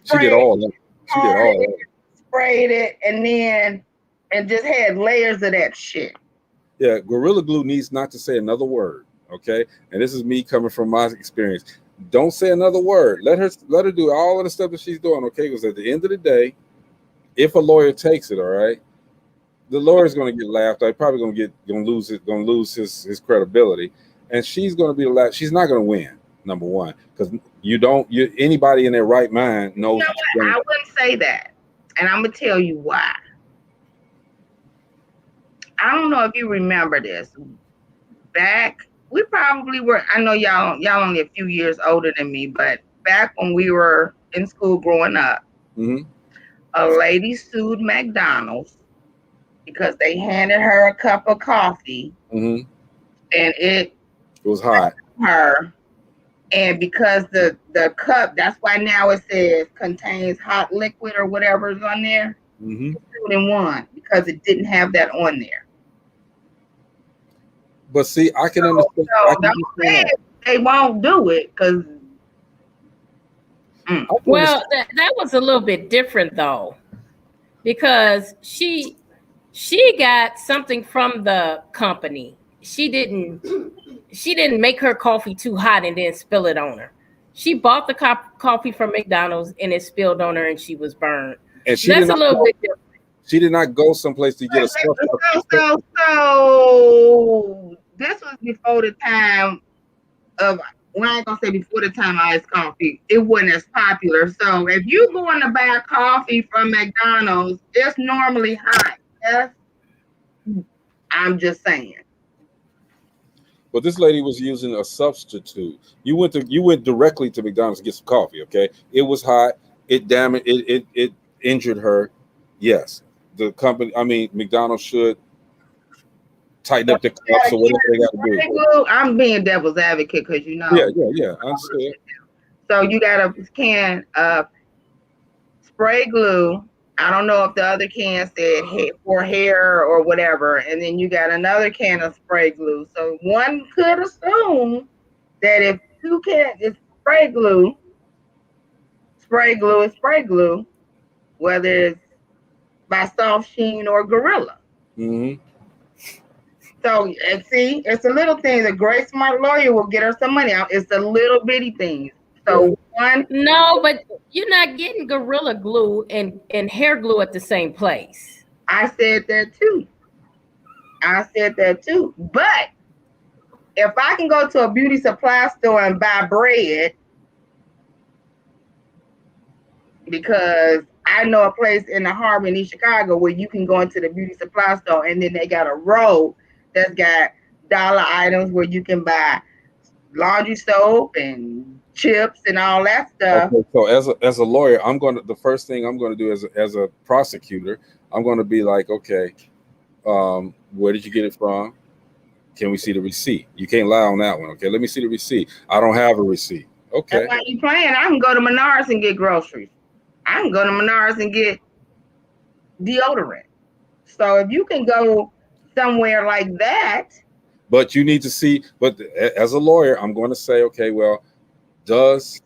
She did all that. She did all that. Sprayed it and just had layers of that shit. Yeah, Gorilla Glue needs not to say another word. Okay, and this is me coming from my experience. Don't say another word. Let her do all of the stuff that she's doing. Okay, because at the end of the day, if a lawyer takes it, all right, the lawyer's going to get laughed at. Probably going to lose his credibility, and she's going to be the last. She's not going to win. Number one, because anybody in their right mind knows. You know what? I wouldn't say that, and I'm gonna tell you why. I don't know if you remember this. Back, we probably were. I know y'all only a few years older than me, but back when we were in school growing up, a lady sued McDonald's because they handed her a cup of coffee, and it was hot. Her. And because the cup, that's why now it says contains hot liquid or whatever is on there. It's 2 in 1 because it didn't have that on there. But see, I can understand. They won't do it because. Well, that was a little bit different though, because she got something from the company. She didn't make her coffee too hot and then spill it on her. She bought the coffee from McDonald's and it spilled on her and she was burned. And that's a little bit different. She did not go someplace to get a stuff. So this was before the time of, well, I ain't gonna say before the time of iced coffee. It wasn't as popular. So if you going to buy coffee from McDonald's, it's normally hot. Yes, I'm just saying. But this lady was using a substitute. You went directly to McDonald's to get some coffee. Okay, it was hot. It damaged. It injured her. Yes, the company. I mean, McDonald's should tighten up the cups or whatever they got to do. I'm being devil's advocate because you know. Yeah. I understand. So you got a can of spray glue. I don't know if the other can said for hair or whatever, and then you got another can of spray glue. So one could assume that if two cans is spray glue is spray glue, whether it's by Soft Sheen or Gorilla. So, and see, it's the little things. A great smart lawyer will get her some money out. It's the little bitty things. So one. No, but you're not getting Gorilla Glue and hair glue at the same place. I said that too. But if I can go to a beauty supply store and buy bread, because I know a place in the harbor in East Chicago where you can go into the beauty supply store and then they got a row that's got dollar items where you can buy laundry soap and chips and all that stuff. Okay, so as a lawyer, the first thing I'm going to do as a prosecutor, I'm going to be like, okay, where did you get it from? Can we see the receipt? You can't lie on that one. Okay, let me see the receipt. I don't have a receipt. Okay. Why you playing? I can go to Menards and get groceries. I can go to Menards and get deodorant. So if you can go somewhere like that. But you need to see, but as a lawyer, I'm going to say, okay, well, does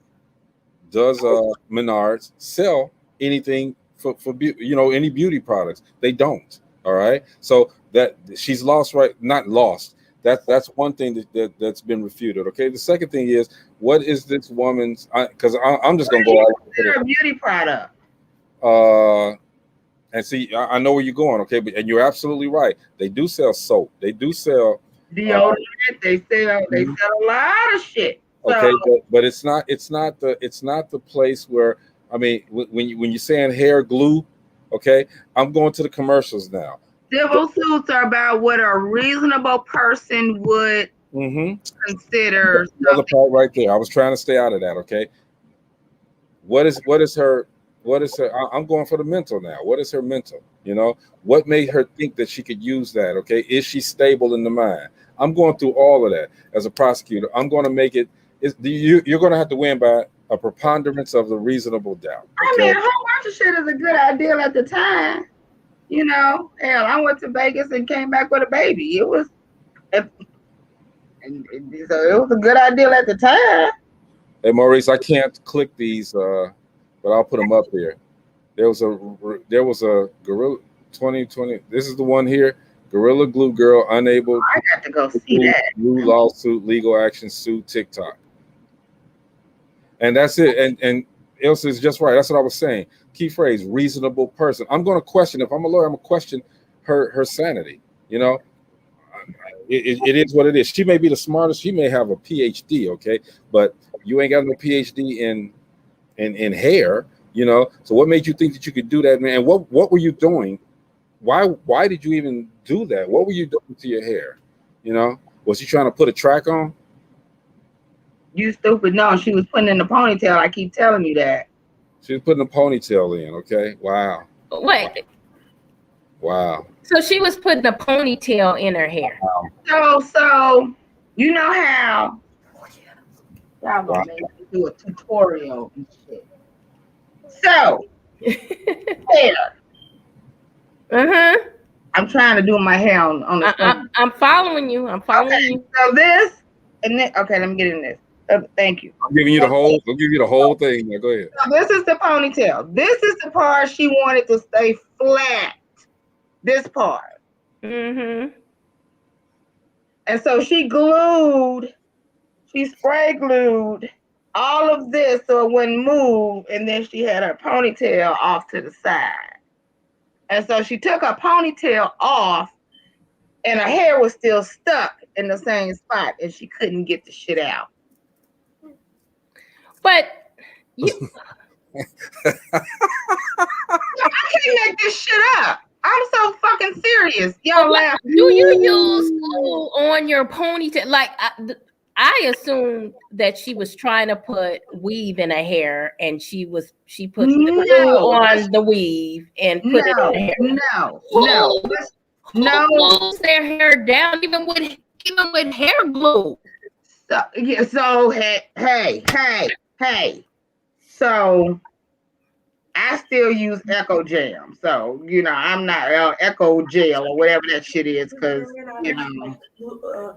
Menards sell anything for any beauty products? They don't. All right. So that she's lost, right? Not lost. That's one thing that's been refuted. Okay. The second thing is, what is this woman's? Because I'm just gonna go out with a beauty product. And see, I know where you're going. Okay, and you're absolutely right. They do sell soap. They do sell deodorant. They sell a lot of shit. Okay, but it's not the place where, I mean, when you're saying hair glue, okay, I'm going to the commercials now. Civil suits are about what a reasonable person would consider. Another part right there. I was trying to stay out of that. Okay, what is her? I'm going for the mental now. What is her mental? What made her think that she could use that? Okay, is she stable in the mind? I'm going through all of that as a prosecutor. I'm going to make it. You're going to have to win by a preponderance of the reasonable doubt. Okay? I mean, a whole bunch of shit is a good idea at the time. Hell, I went to Vegas and came back with a baby. It was a good idea at the time. Hey, Maurice, I can't click these, but I'll put them up here. There was a Gorilla 2020. This is the one here. Gorilla Glue girl unable. I got to go see that. Glue lawsuit, legal action, sue TikTok. And that's it. And Ilse is just right. That's what I was saying. Key phrase: reasonable person. I'm going to question. If I'm a lawyer, I'm going to question her sanity. It is what it is. She may be the smartest. She may have a PhD. Okay, but you ain't got no PhD in hair. So what made you think that you could do that, man? What were you doing? Why did you even do that? What were you doing to your hair? Was she trying to put a track on? You stupid. No, she was putting in the ponytail. I keep telling you that. She was putting a ponytail in. Okay. Wow. Wait. Wow. So she was putting a ponytail in her hair. Wow. So you know how y'all gonna make me do a tutorial and shit. So hair. I'm trying to do my hair on the I'm following you. You. So this and then let me get in this. Thank you. I'm giving you the whole. I'll give you the whole thing. Now, go ahead. So this is the ponytail. This is the part she wanted to stay flat. This part. And so she spray glued all of this so it wouldn't move, and then she had her ponytail off to the side. And so she took her ponytail off, and her hair was still stuck in the same spot, and she couldn't get the shit out. But you I can't make this shit up. I'm so fucking serious. Y'all laugh. Do you use glue on your ponytail? Like I assumed that she was trying to put weave in her hair, and she put glue on the weave and put it in her hair. No. Who glues their hair down even with hair glue? So hey. So I still use Echo Jam. So, I'm not Echo Gel or whatever that shit is, because,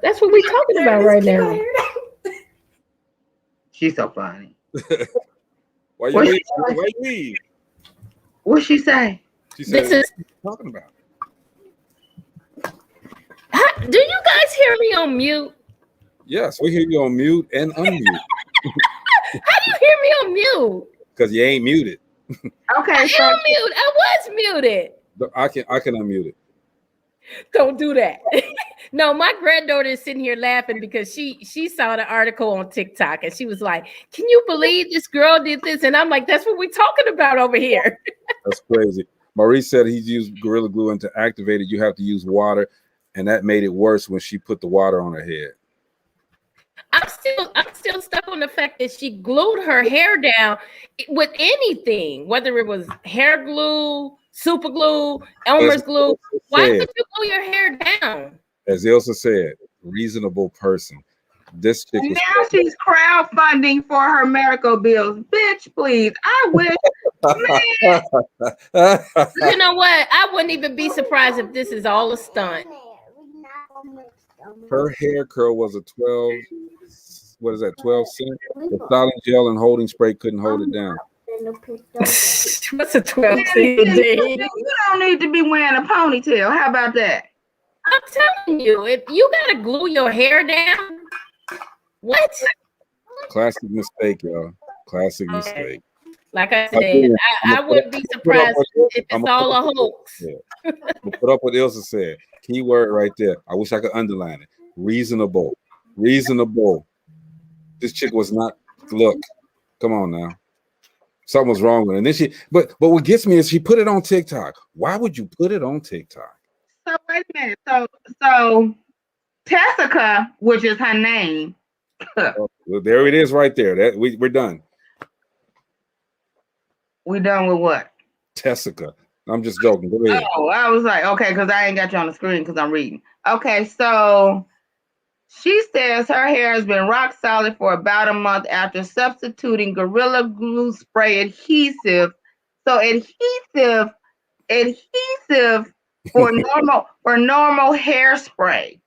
that's what we're talking about right now. She's so funny. Why you leave? What'd she say? She said, this is talking about. Do you guys hear me on mute? Yes, we hear you on mute and unmute. How do you hear me on mute? Because you ain't muted. Okay, I am mute. I was muted. I can unmute it. Don't do that. No, my granddaughter is sitting here laughing because she saw the article on TikTok and she was like, "Can you believe this girl did this?" And I'm like, "That's what we're talking about over here." That's crazy. Maurice said he's used Gorilla Glue, and to activate it, you have to use water, and that made it worse when she put the water on her head. I'm still stuck on the fact that she glued her hair down with anything, whether it was hair glue, super glue, Elmer's glue. Why would you glue your hair down? As Ilsa said, reasonable person. This chick and was now she's crowdfunding for her medical bills. Bitch, please. I wish, man. You know what? I wouldn't even be surprised if this is all a stunt. Her hair curl was a 12, what is that, 12 cent? The styling gel and holding spray couldn't hold it down. What's a 12 cent? You don't need to be wearing a ponytail. How about that? I'm telling you, if you gotta glue your hair down, what? Classic mistake, y'all. Classic mistake. Like I said, I wouldn't be surprised if it's all a hoax. Yeah. Put up what Ilsa said. Key word right there. I wish I could underline it. Reasonable. Reasonable. This chick was not. Look, come on now. Something was wrong with her. And then but what gets me is she put it on TikTok. Why would you put it on TikTok? So wait a minute. So Tessica, which is her name. Well, there it is right there. We're done. We done with what? Tessica. I'm just joking. Go ahead. Oh, I was like, okay, because I ain't got you on the screen because I'm reading. Okay, so she says her hair has been rock solid for about a month after substituting Gorilla Glue spray adhesive. So adhesive for normal hairspray.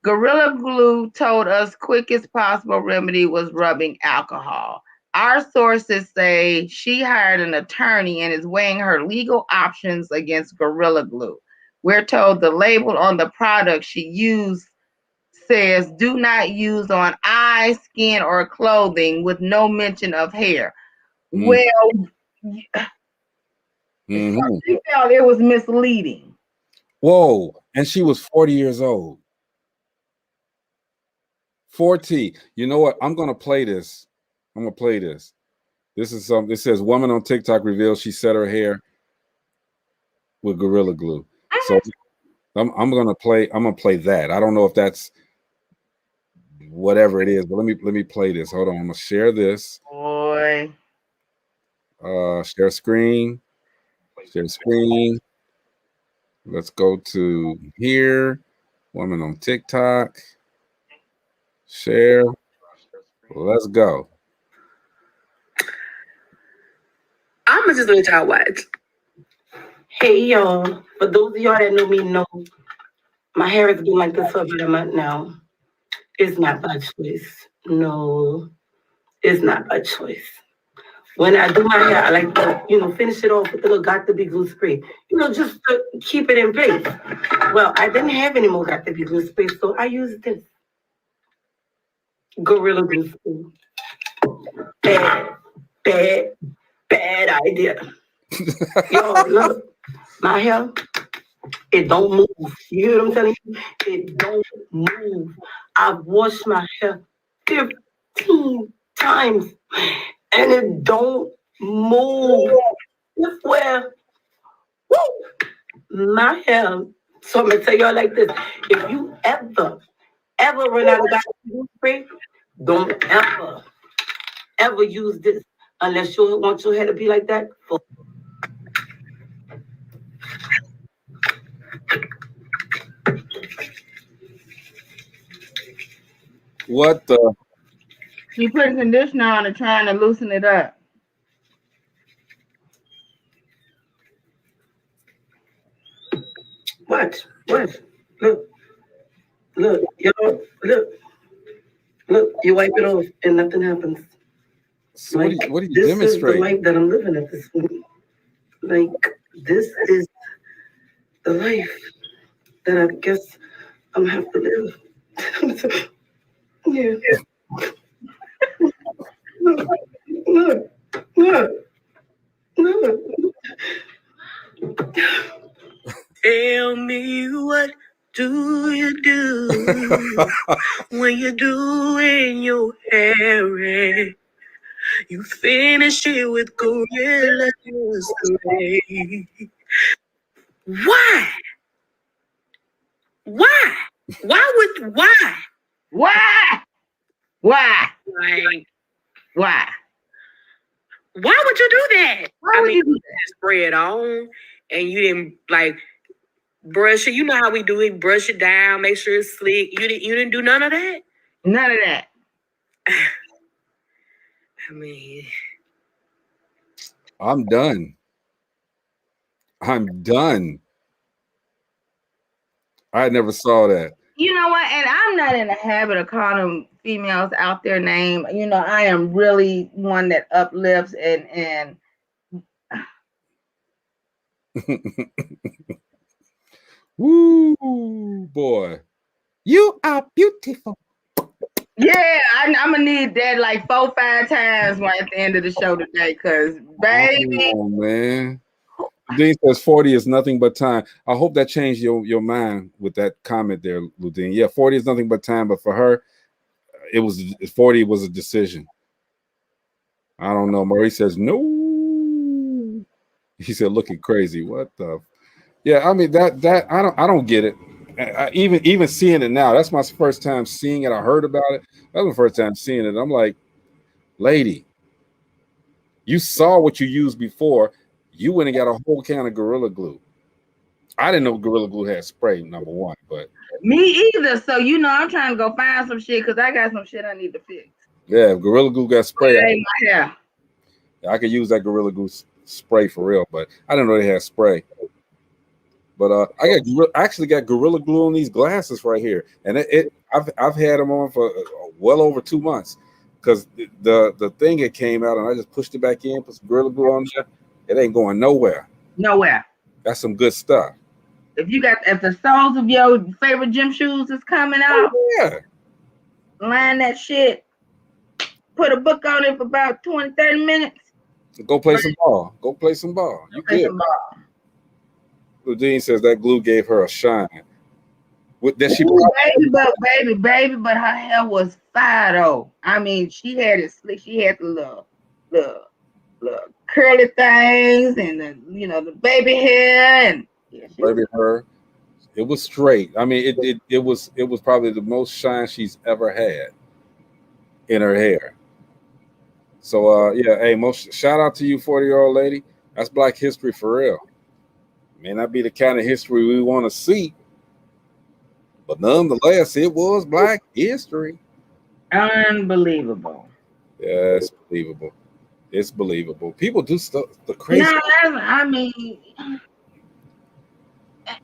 Gorilla Glue told us quickest possible remedy was rubbing alcohol. Our sources say she hired an attorney and is weighing her legal options against Gorilla Glue. We're told the label on the product she used says do not use on eyes, skin, or clothing with no mention of hair. Well, she felt it was misleading. Whoa, and she was 40 years old. 40. You know what? I'm going to play this. This is something. It says woman on TikTok reveals she set her hair with Gorilla Glue. So I'm gonna play that. I don't know if that's whatever it is, but let me play this. Hold on. I'm gonna share this. Boy. Share screen. Share screen. Let's go to here. Woman on TikTok. Share. Let's go. I'ma just let y'all watch. Hey y'all, for those of y'all that know me know my hair has been like this for about a month now. It's not by choice. No, it's not by choice. When I do my hair, I like to, finish it off with the little Got to Be glue spray. Just to keep it in place. Well, I didn't have any more Got to Be glue spray, so I used this Gorilla Glue spray. Bad idea. Y'all, look, my hair, it don't move. You hear what I'm telling you? It don't move. I've washed my hair 15 times and it don't move. Well, my hair. So I'm gonna tell y'all like this: if you ever run out of glue spray, don't ever use this unless you want your hair to be like that. What the? She put conditioner on and trying to loosen it up. What? Look, y'all, look, you wipe it off and nothing happens. So what do you demonstrate? This is the life that I'm living at this point. Like, this is the life that I guess I'm gonna have to live. Yeah. Look. Tell me, what do you do when you're doing your hair? You finish it with Gorilla Spray. Why? Why? Why? Why? Why would you do that? Why would you do that? You spray it on and you didn't like brush it. You know how we do it, brush it down, make sure it's slick. You didn't do none of that? None of that. I mean, I'm done. I never saw that. You know what? And I'm not in the habit of calling females out their name. You know, I am really one that uplifts and Woo, boy. You are beautiful. yeah, I'm gonna need that like 4-5 times right at the end of the show today, because baby. Oh man. Ludine says 40 is nothing but time. I hope that changed your mind with that comment there, Ludine. Yeah, 40 is nothing but time, but for her, 40 was a decision. I don't know. Maurice says no. He said looking crazy. What the? Yeah, I mean that I don't get it. Even seeing it now, that's my first time seeing it. I heard about it. That's my first time seeing it. I'm like, lady, you saw what you used before. You went and got a whole can of Gorilla Glue. I didn't know Gorilla Glue had spray, number one, but Me either. So you know, I'm trying to go find some shit because I got some shit I need to fix. yeah, if Gorilla Glue got spray, Yeah. I could use that Gorilla Glue spray for real, but I didn't know they had spray. But I actually got Gorilla Glue on these glasses right here, and I've had them on for well over 2 months because the thing it came out and I just pushed it back in, put some Gorilla Glue on there. It ain't going nowhere. Nowhere. That's some good stuff. If the soles of your favorite gym shoes is coming out, yeah, line that shit. Put a book on it for about 20-30 minutes. Go play some ball. Go play some ball. You good? Ludine says that glue gave her a shine. Baby, but her hair was fire though. I mean, she had it slick. She had the little curly things and the baby hair and baby hair. It was straight. I mean, it was probably the most shine she's ever had in her hair. So yeah, hey, shout out to you, 40-year-old lady. That's Black history for real. May not be the kind of history we want to see, but nonetheless, it was Black history. Unbelievable. Yeah, it's believable. It's believable. People do stuff the crazy. No, I mean,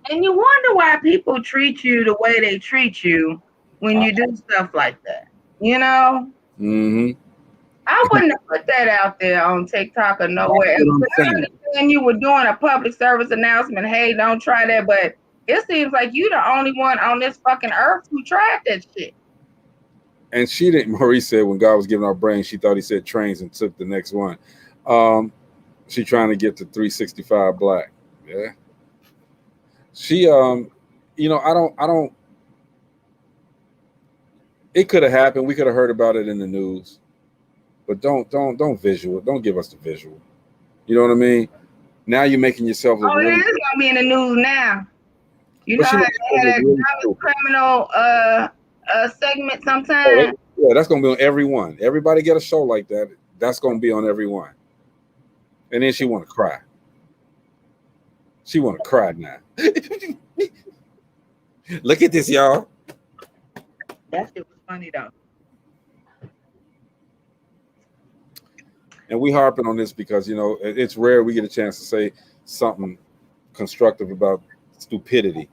and you wonder why people treat you the way they treat you when you do stuff like that. You know? Mm-hmm. I wouldn't have put that out there on TikTok or nowhere. I understand you were doing a public service announcement. Hey, don't try that. But it seems like you the only one on this fucking earth who tried that shit. And she didn't. Maurice said when God was giving our brains, she thought he said trains and took the next one. She trying to get to 365 Black. Yeah. She I don't. It could have happened. We could have heard about it in the news. But don't visual. Don't give us the visual. You know what I mean? Now you're making yourself look. Oh, it is gonna be in the news now. You know how they had that criminal segment sometimes. Yeah, that's gonna be on every one. Everybody get a show like that. That's gonna be on every one. And then she want to cry. She want to cry now. Look at this, y'all. That shit was funny though. And we harping on this because it's rare we get a chance to say something constructive about stupidity,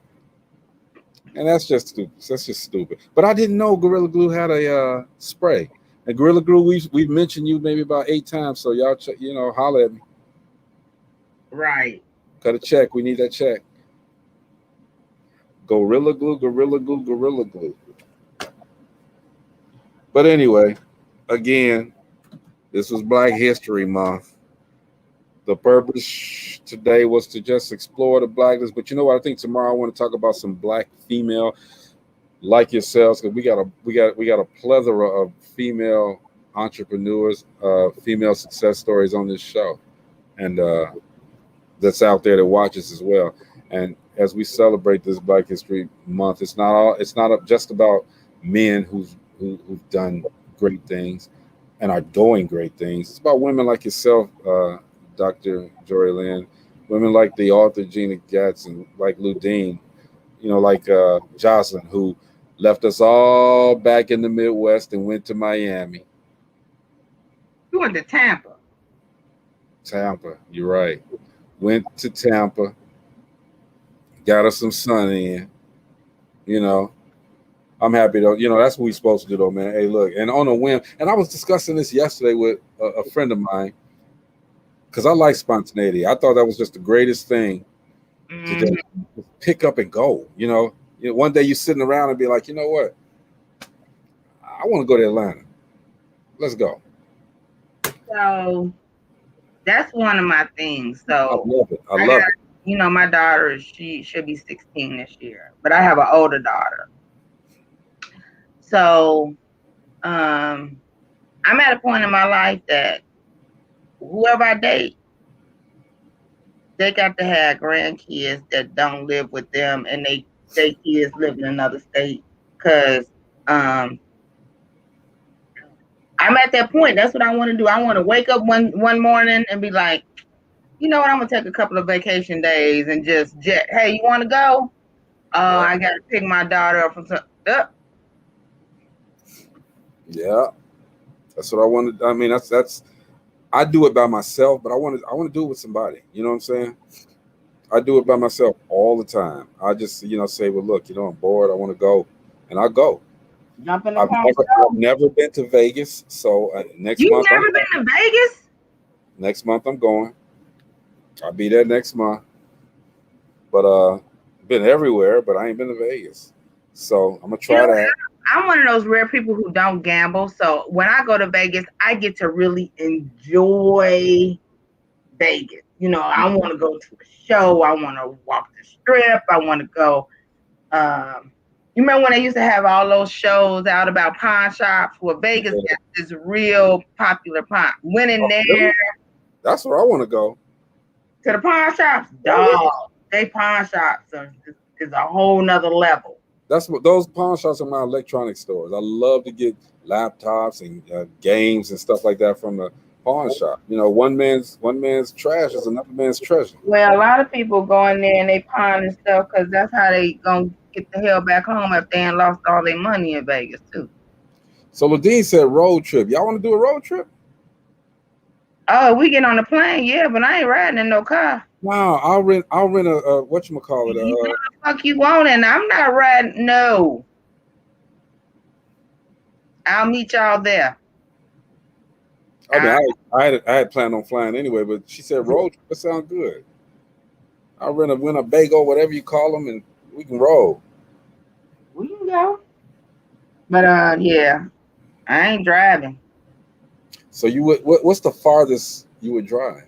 and that's just stupid. That's just stupid. But I didn't know Gorilla Glue had a spray. And Gorilla Glue, we've mentioned you maybe about 8 times. So y'all, holler at me. Right. Cut a check. We need that check. Gorilla glue, gorilla glue, gorilla glue. But anyway, again, this was Black History Month. The purpose today was to just explore the blackness. But you know what? I think tomorrow I want to talk about some black female like yourselves, because we got a plethora of female entrepreneurs, female success stories on this show, and that's out there that watches as well. And as we celebrate this Black History Month, it's not just about men who've done great things and are doing great things. It's about women like yourself, Dr. Jory Lynn, women like the author Gina Gatz, and like Ludine, like Jocelyn, who left us all back in the Midwest and went to Miami. You went to Tampa. Tampa, you're right. Went to Tampa, got us some sun in. I'm happy though. That's what we're supposed to do though, man. Hey, look, and on a whim, and I was discussing this yesterday with a friend of mine, because I like spontaneity. I thought that was just the greatest thing to just pick up and go. One day you're sitting around and be like, you know what? I want to go to Atlanta. Let's go. So that's one of my things. So I love it. I love it. My daughter, she should be 16 this year, but I have an older daughter. So I'm at a point in my life that whoever I date, they got to have grandkids that don't live with them, and they kids live in another state. Because I'm at that point. That's what I want to do. I want to wake up one morning and be like, you know what? I'm gonna take a couple of vacation days and just jet. Hey, you want to go? I got to pick my daughter up from. Yeah, that's what I wanted. I mean, that's. I do it by myself, but I want to do it with somebody. You know what I'm saying? I do it by myself all the time. I just, say, well, look, I'm bored. I want to go, and I go. Jump in the I've never been to Vegas, so next month. You've never been to Vegas? Next month I'm going. I'll be there next month. But been everywhere, but I ain't been to Vegas. So I'm gonna try that. I'm one of those rare people who don't gamble. So when I go to Vegas, I get to really enjoy Vegas. I want to go to a show. I want to walk the strip. I want to go. You remember when they used to have all those shows out about pawn shops? Well, Vegas got this real popular pawn. Went in there. Really? That's where I want to go. To the pawn shops? Dog. They pawn shops is a whole nother level. That's what those pawn shops are. My electronic stores. I love to get laptops and games and stuff like that from the pawn shop. One man's trash is another man's treasure. Well, a lot of people go in there and they pawn and stuff because that's how they gonna get the hell back home if they ain't lost all their money in Vegas too. So Ladine said road trip. Y'all want to do a road trip? Oh, we get on a plane, yeah, but I ain't riding in no car. Wow, I'll rent a whatchamacallit. You know the fuck you want, and I'm not riding. No, I'll meet y'all there. I mean, I had planned on flying anyway, but she said road trip. That sounds good. I'll rent a Winnebago, whatever you call them, and we can roll. We can go. But yeah, I ain't driving. So you would what's the farthest you would drive?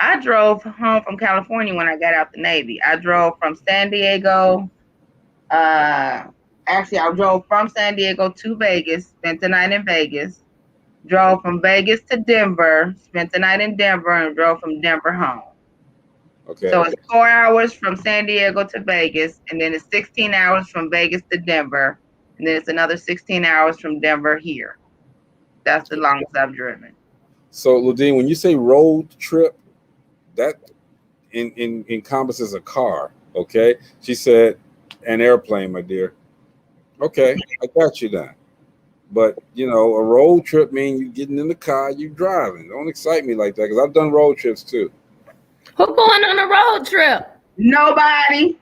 I drove home from California when I got out the Navy. I drove from San Diego. Actually, I drove from San Diego to Vegas, spent the night in Vegas. Drove from Vegas to Denver, spent the night in Denver, and drove from Denver home. Okay. So it's 4 hours from San Diego to Vegas, and then it's 16 hours from Vegas to Denver, and then it's another 16 hours from Denver here. That's the longest I've driven. So, Ludine, when you say road trip, that encompasses a car, okay? She said an airplane, my dear. Okay, I got you then. But, a road trip means you getting in the car, you driving. Don't excite me like that, because I've done road trips too. Who going on a road trip? Nobody.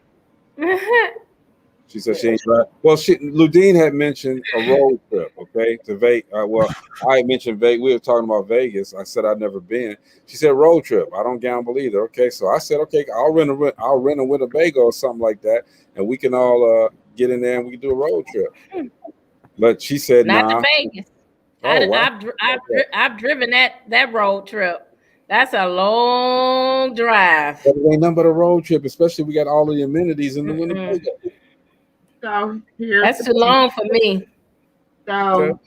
She said she ain't drive. Well, Ludine had mentioned a road trip, okay, to Vegas. Well, I had mentioned Vegas. We were talking about Vegas. I said I'd never been. She said road trip. I don't gamble either. Okay, so I said, okay, I'll rent a Winnebago or something like that, and we can all get in there and we can do a road trip. But she said, not nah. to Vegas. Oh, wow. I've driven that road trip. That's a long drive. But it ain't nothing but a road trip, especially we got all of the amenities in the Winnebago. So that's too long for me. So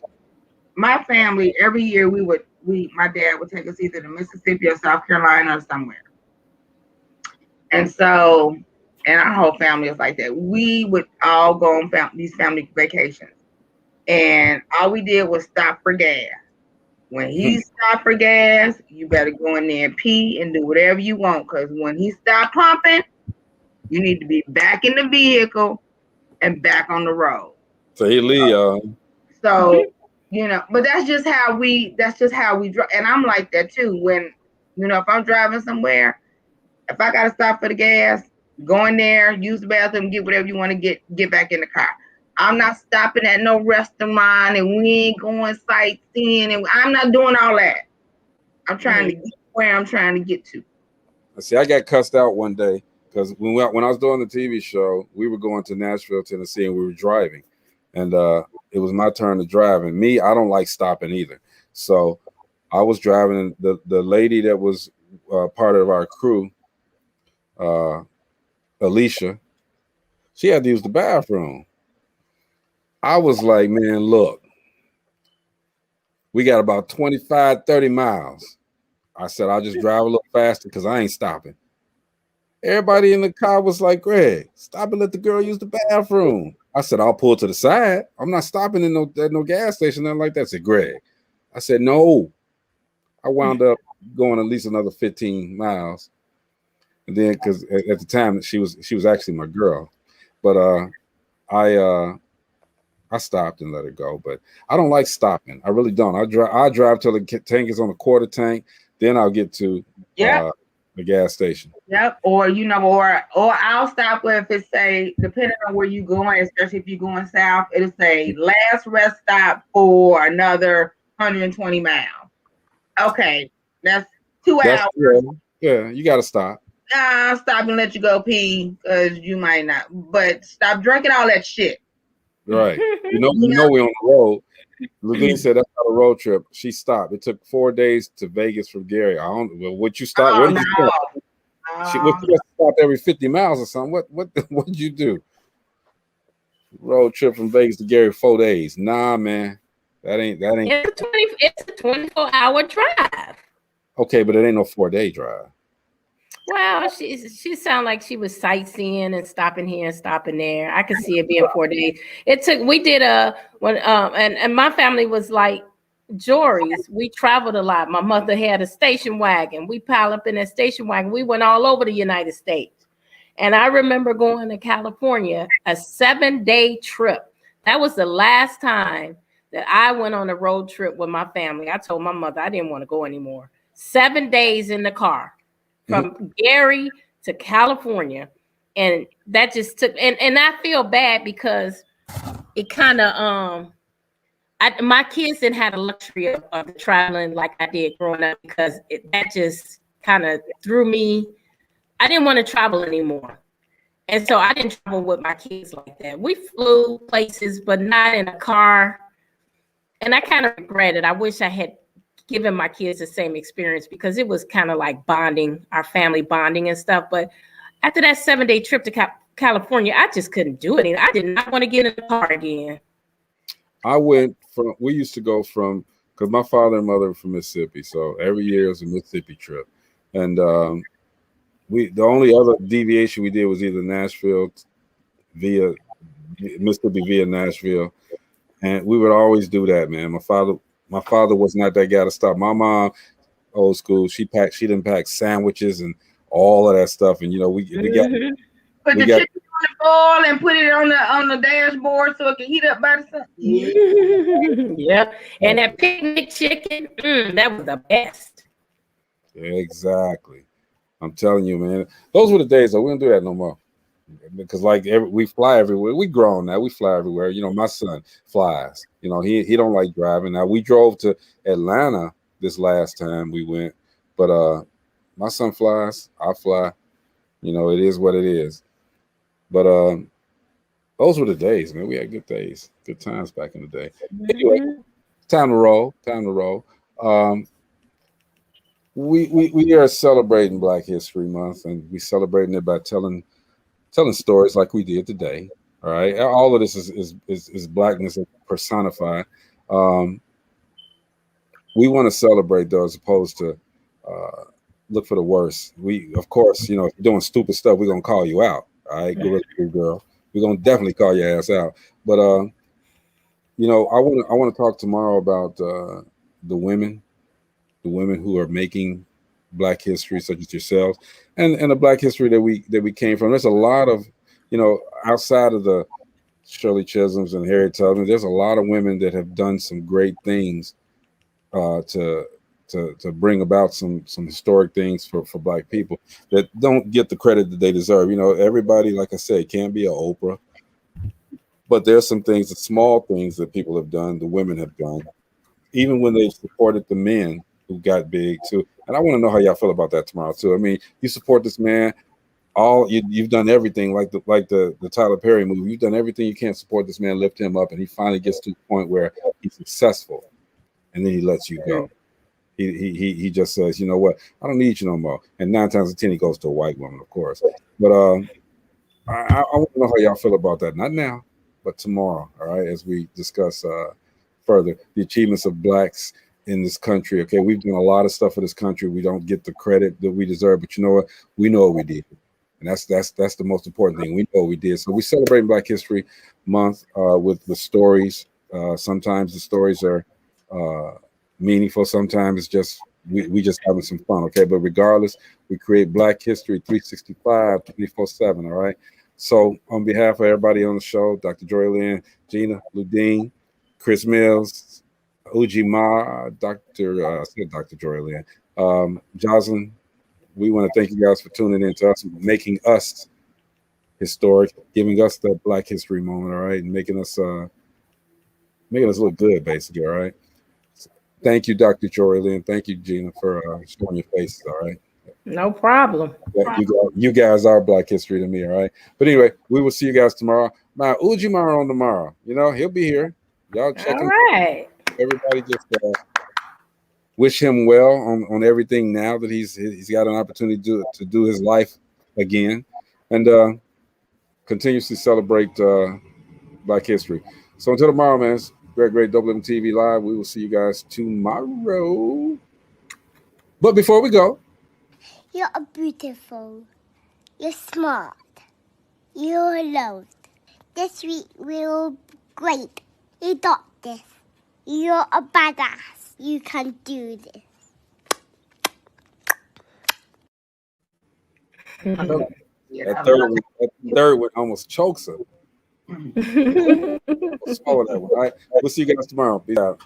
my family, every year my dad would take us either to Mississippi or South Carolina or somewhere. And so, and our whole family was like that. We would all go on these family vacations. And all we did was stop for gas. When he stopped for gas, you better go in there and pee and do whatever you want. Because when he stopped pumping, you need to be back in the vehicle and back on the road. So he leave. So, but that's just how we drive. And I'm like that too. When, if I'm driving somewhere, if I gotta stop for the gas, go in there, use the bathroom, get whatever you want to get back in the car. I'm not stopping at no restaurant and we ain't going sightseeing and I'm not doing all that. I'm trying to get where I'm trying to get to. See, I got cussed out one day because when I was doing the TV show, we were going to Nashville, Tennessee, and we were driving. And it was my turn to drive. And me, I don't like stopping either. So I was driving. The lady that was part of our crew, Alicia, she had to use the bathroom. I was like, man, look, we got about 25, 30 miles. I said, I'll just drive a little faster because I ain't stopping. Everybody in the car was like, Greg, stop and let the girl use the bathroom. I said, I'll pull to the side. I'm not stopping in no gas station, nothing like that. I said, Greg. I said, no. I wound up going at least another 15 miles. And then because at the time she was actually my girl. But I stopped and let her go. But I don't like stopping. I really don't. I drive till the tank is on a quarter tank. Then I'll get to the gas station. Yep. Or or I'll stop where if it say, depending on where you're going, especially if you're going south, it'll say last rest stop for another 120 miles. Okay, that's 2 hours. Yeah, you gotta stop. I'll stop and let you go pee because you might not. But stop drinking all that shit. Right. You know we're on the road. Levine said that's not a road trip. She stopped. It took 4 days to Vegas from Gary. What you stop? Oh, what did you stop? She stopped every 50 miles or something. What did you do? Road trip from Vegas to Gary 4 days. Nah, man. That ain't It's a 24-hour drive. Okay, but it ain't no 4-day drive. Well, she sounded like she was sightseeing and stopping here and stopping there. I could see it being 4 days. We did and my family was like Jory's. We traveled a lot. My mother had a station wagon. We piled up in that station wagon. We went all over the United States. And I remember going to California, a 7-day trip. That was the last time that I went on a road trip with my family. I told my mother I didn't want to go anymore. 7 days in the car. From Gary to California, and that just took and I feel bad because it kind of my kids didn't have the luxury of traveling like I did growing up because that just kind of threw me. I didn't want to travel anymore, and so I didn't travel with my kids like that. We flew places, but not in a car, and I kind of regret it. I wish I had giving my kids the same experience because it was kind of like bonding, our family bonding and stuff. But after that 7-day trip to California, I just couldn't do it. I did not want to get in the car again. We used to go from, because my father and mother were from Mississippi. So every year it was a Mississippi trip. And the only other deviation we did was either Nashville via Mississippi via Nashville. And we would always do that, man. My father was not that guy to stop. My mom, old school, she didn't pack sandwiches and all of that stuff. And we got put the chicken on the boil and put it on the dashboard so it can heat up by the sun. Yeah. And that picnic chicken, that was the best. Yeah, exactly. I'm telling you, man. Those were the days though. We don't do that no more. because like we fly everywhere. We grown now. We fly everywhere. You know, my son flies. You know, he don't like driving. Now we drove to Atlanta this last time we went, but my son flies. I fly. You know, it is what it is. But those were the days, man. We had good days, good times back in the day. Anyway, time to roll. Time to roll. We are celebrating Black History Month, and we celebrating it by telling stories like we did today. All right, all of this is Blackness personified. We want to celebrate though, as opposed to look for the worst. We, of course, you know, if you're doing stupid stuff, we're gonna call you out. All right, Gorilla Girl, we're gonna definitely call your ass out. But you know, I want to talk tomorrow about the women who are making Black history, such as yourselves, and the Black history that we came from. There's a lot of, you know, outside of the Shirley Chisholms and Harriet Tubman, there's a lot of women that have done some great things to bring about some historic things for Black people that don't get the credit that they deserve. You know, everybody, like I said, can't be an Oprah, but there's some things, the small things that people have done, the women have done, even when they supported the men who got big too. And I want to know how y'all feel about that tomorrow too. I mean, you support this man, you've done everything, like the Tyler Perry movie. You've done everything you can to support this man, lift him up, and he finally gets to the point where he's successful, and then he lets you go. He just says, you know what, I don't need you no more. And 9 times out of 10 he goes to a white woman, of course. But I want to know how y'all feel about that. Not now, but tomorrow. All right, as we discuss further the achievements of Blacks in this country. Okay, we've done a lot of stuff for this country. We don't get the credit that we deserve, but you know what? We know what we did, and that's the most important thing. We know what we did. So we celebrate Black History Month with the stories. Sometimes the stories are meaningful. Sometimes it's just we just having some fun. Okay, but regardless, we create Black History 365, 24/7. All right. So on behalf of everybody on the show, Dr. Joy Lynn, Gina, Ludine, Chris Mills, Uji Ma, Dr. Joy Lynn, Jocelyn, we want to thank you guys for tuning in to us, making us historic, giving us that Black History moment, all right, and making us look good, basically, all right. So, thank you, Dr. Joy Lynn. Thank you, Gina, for showing your faces, all right. No problem. You guys are Black History to me, all right. But anyway, we will see you guys tomorrow. Now, Ujimar on tomorrow. You know, he'll be here. Y'all check him. All right. Everybody just wish him well on everything now that he's got an opportunity to do his life again, and continuously celebrate Black History. So until tomorrow, man, it's great DopelivenTV Live. We will see you guys tomorrow. But before we go, you're beautiful. You're smart. You're loved. This week we're great. You got this. You're a badass. You can do this. That third one almost chokes her. Swallow that one. All right. We'll see you guys tomorrow. Peace out.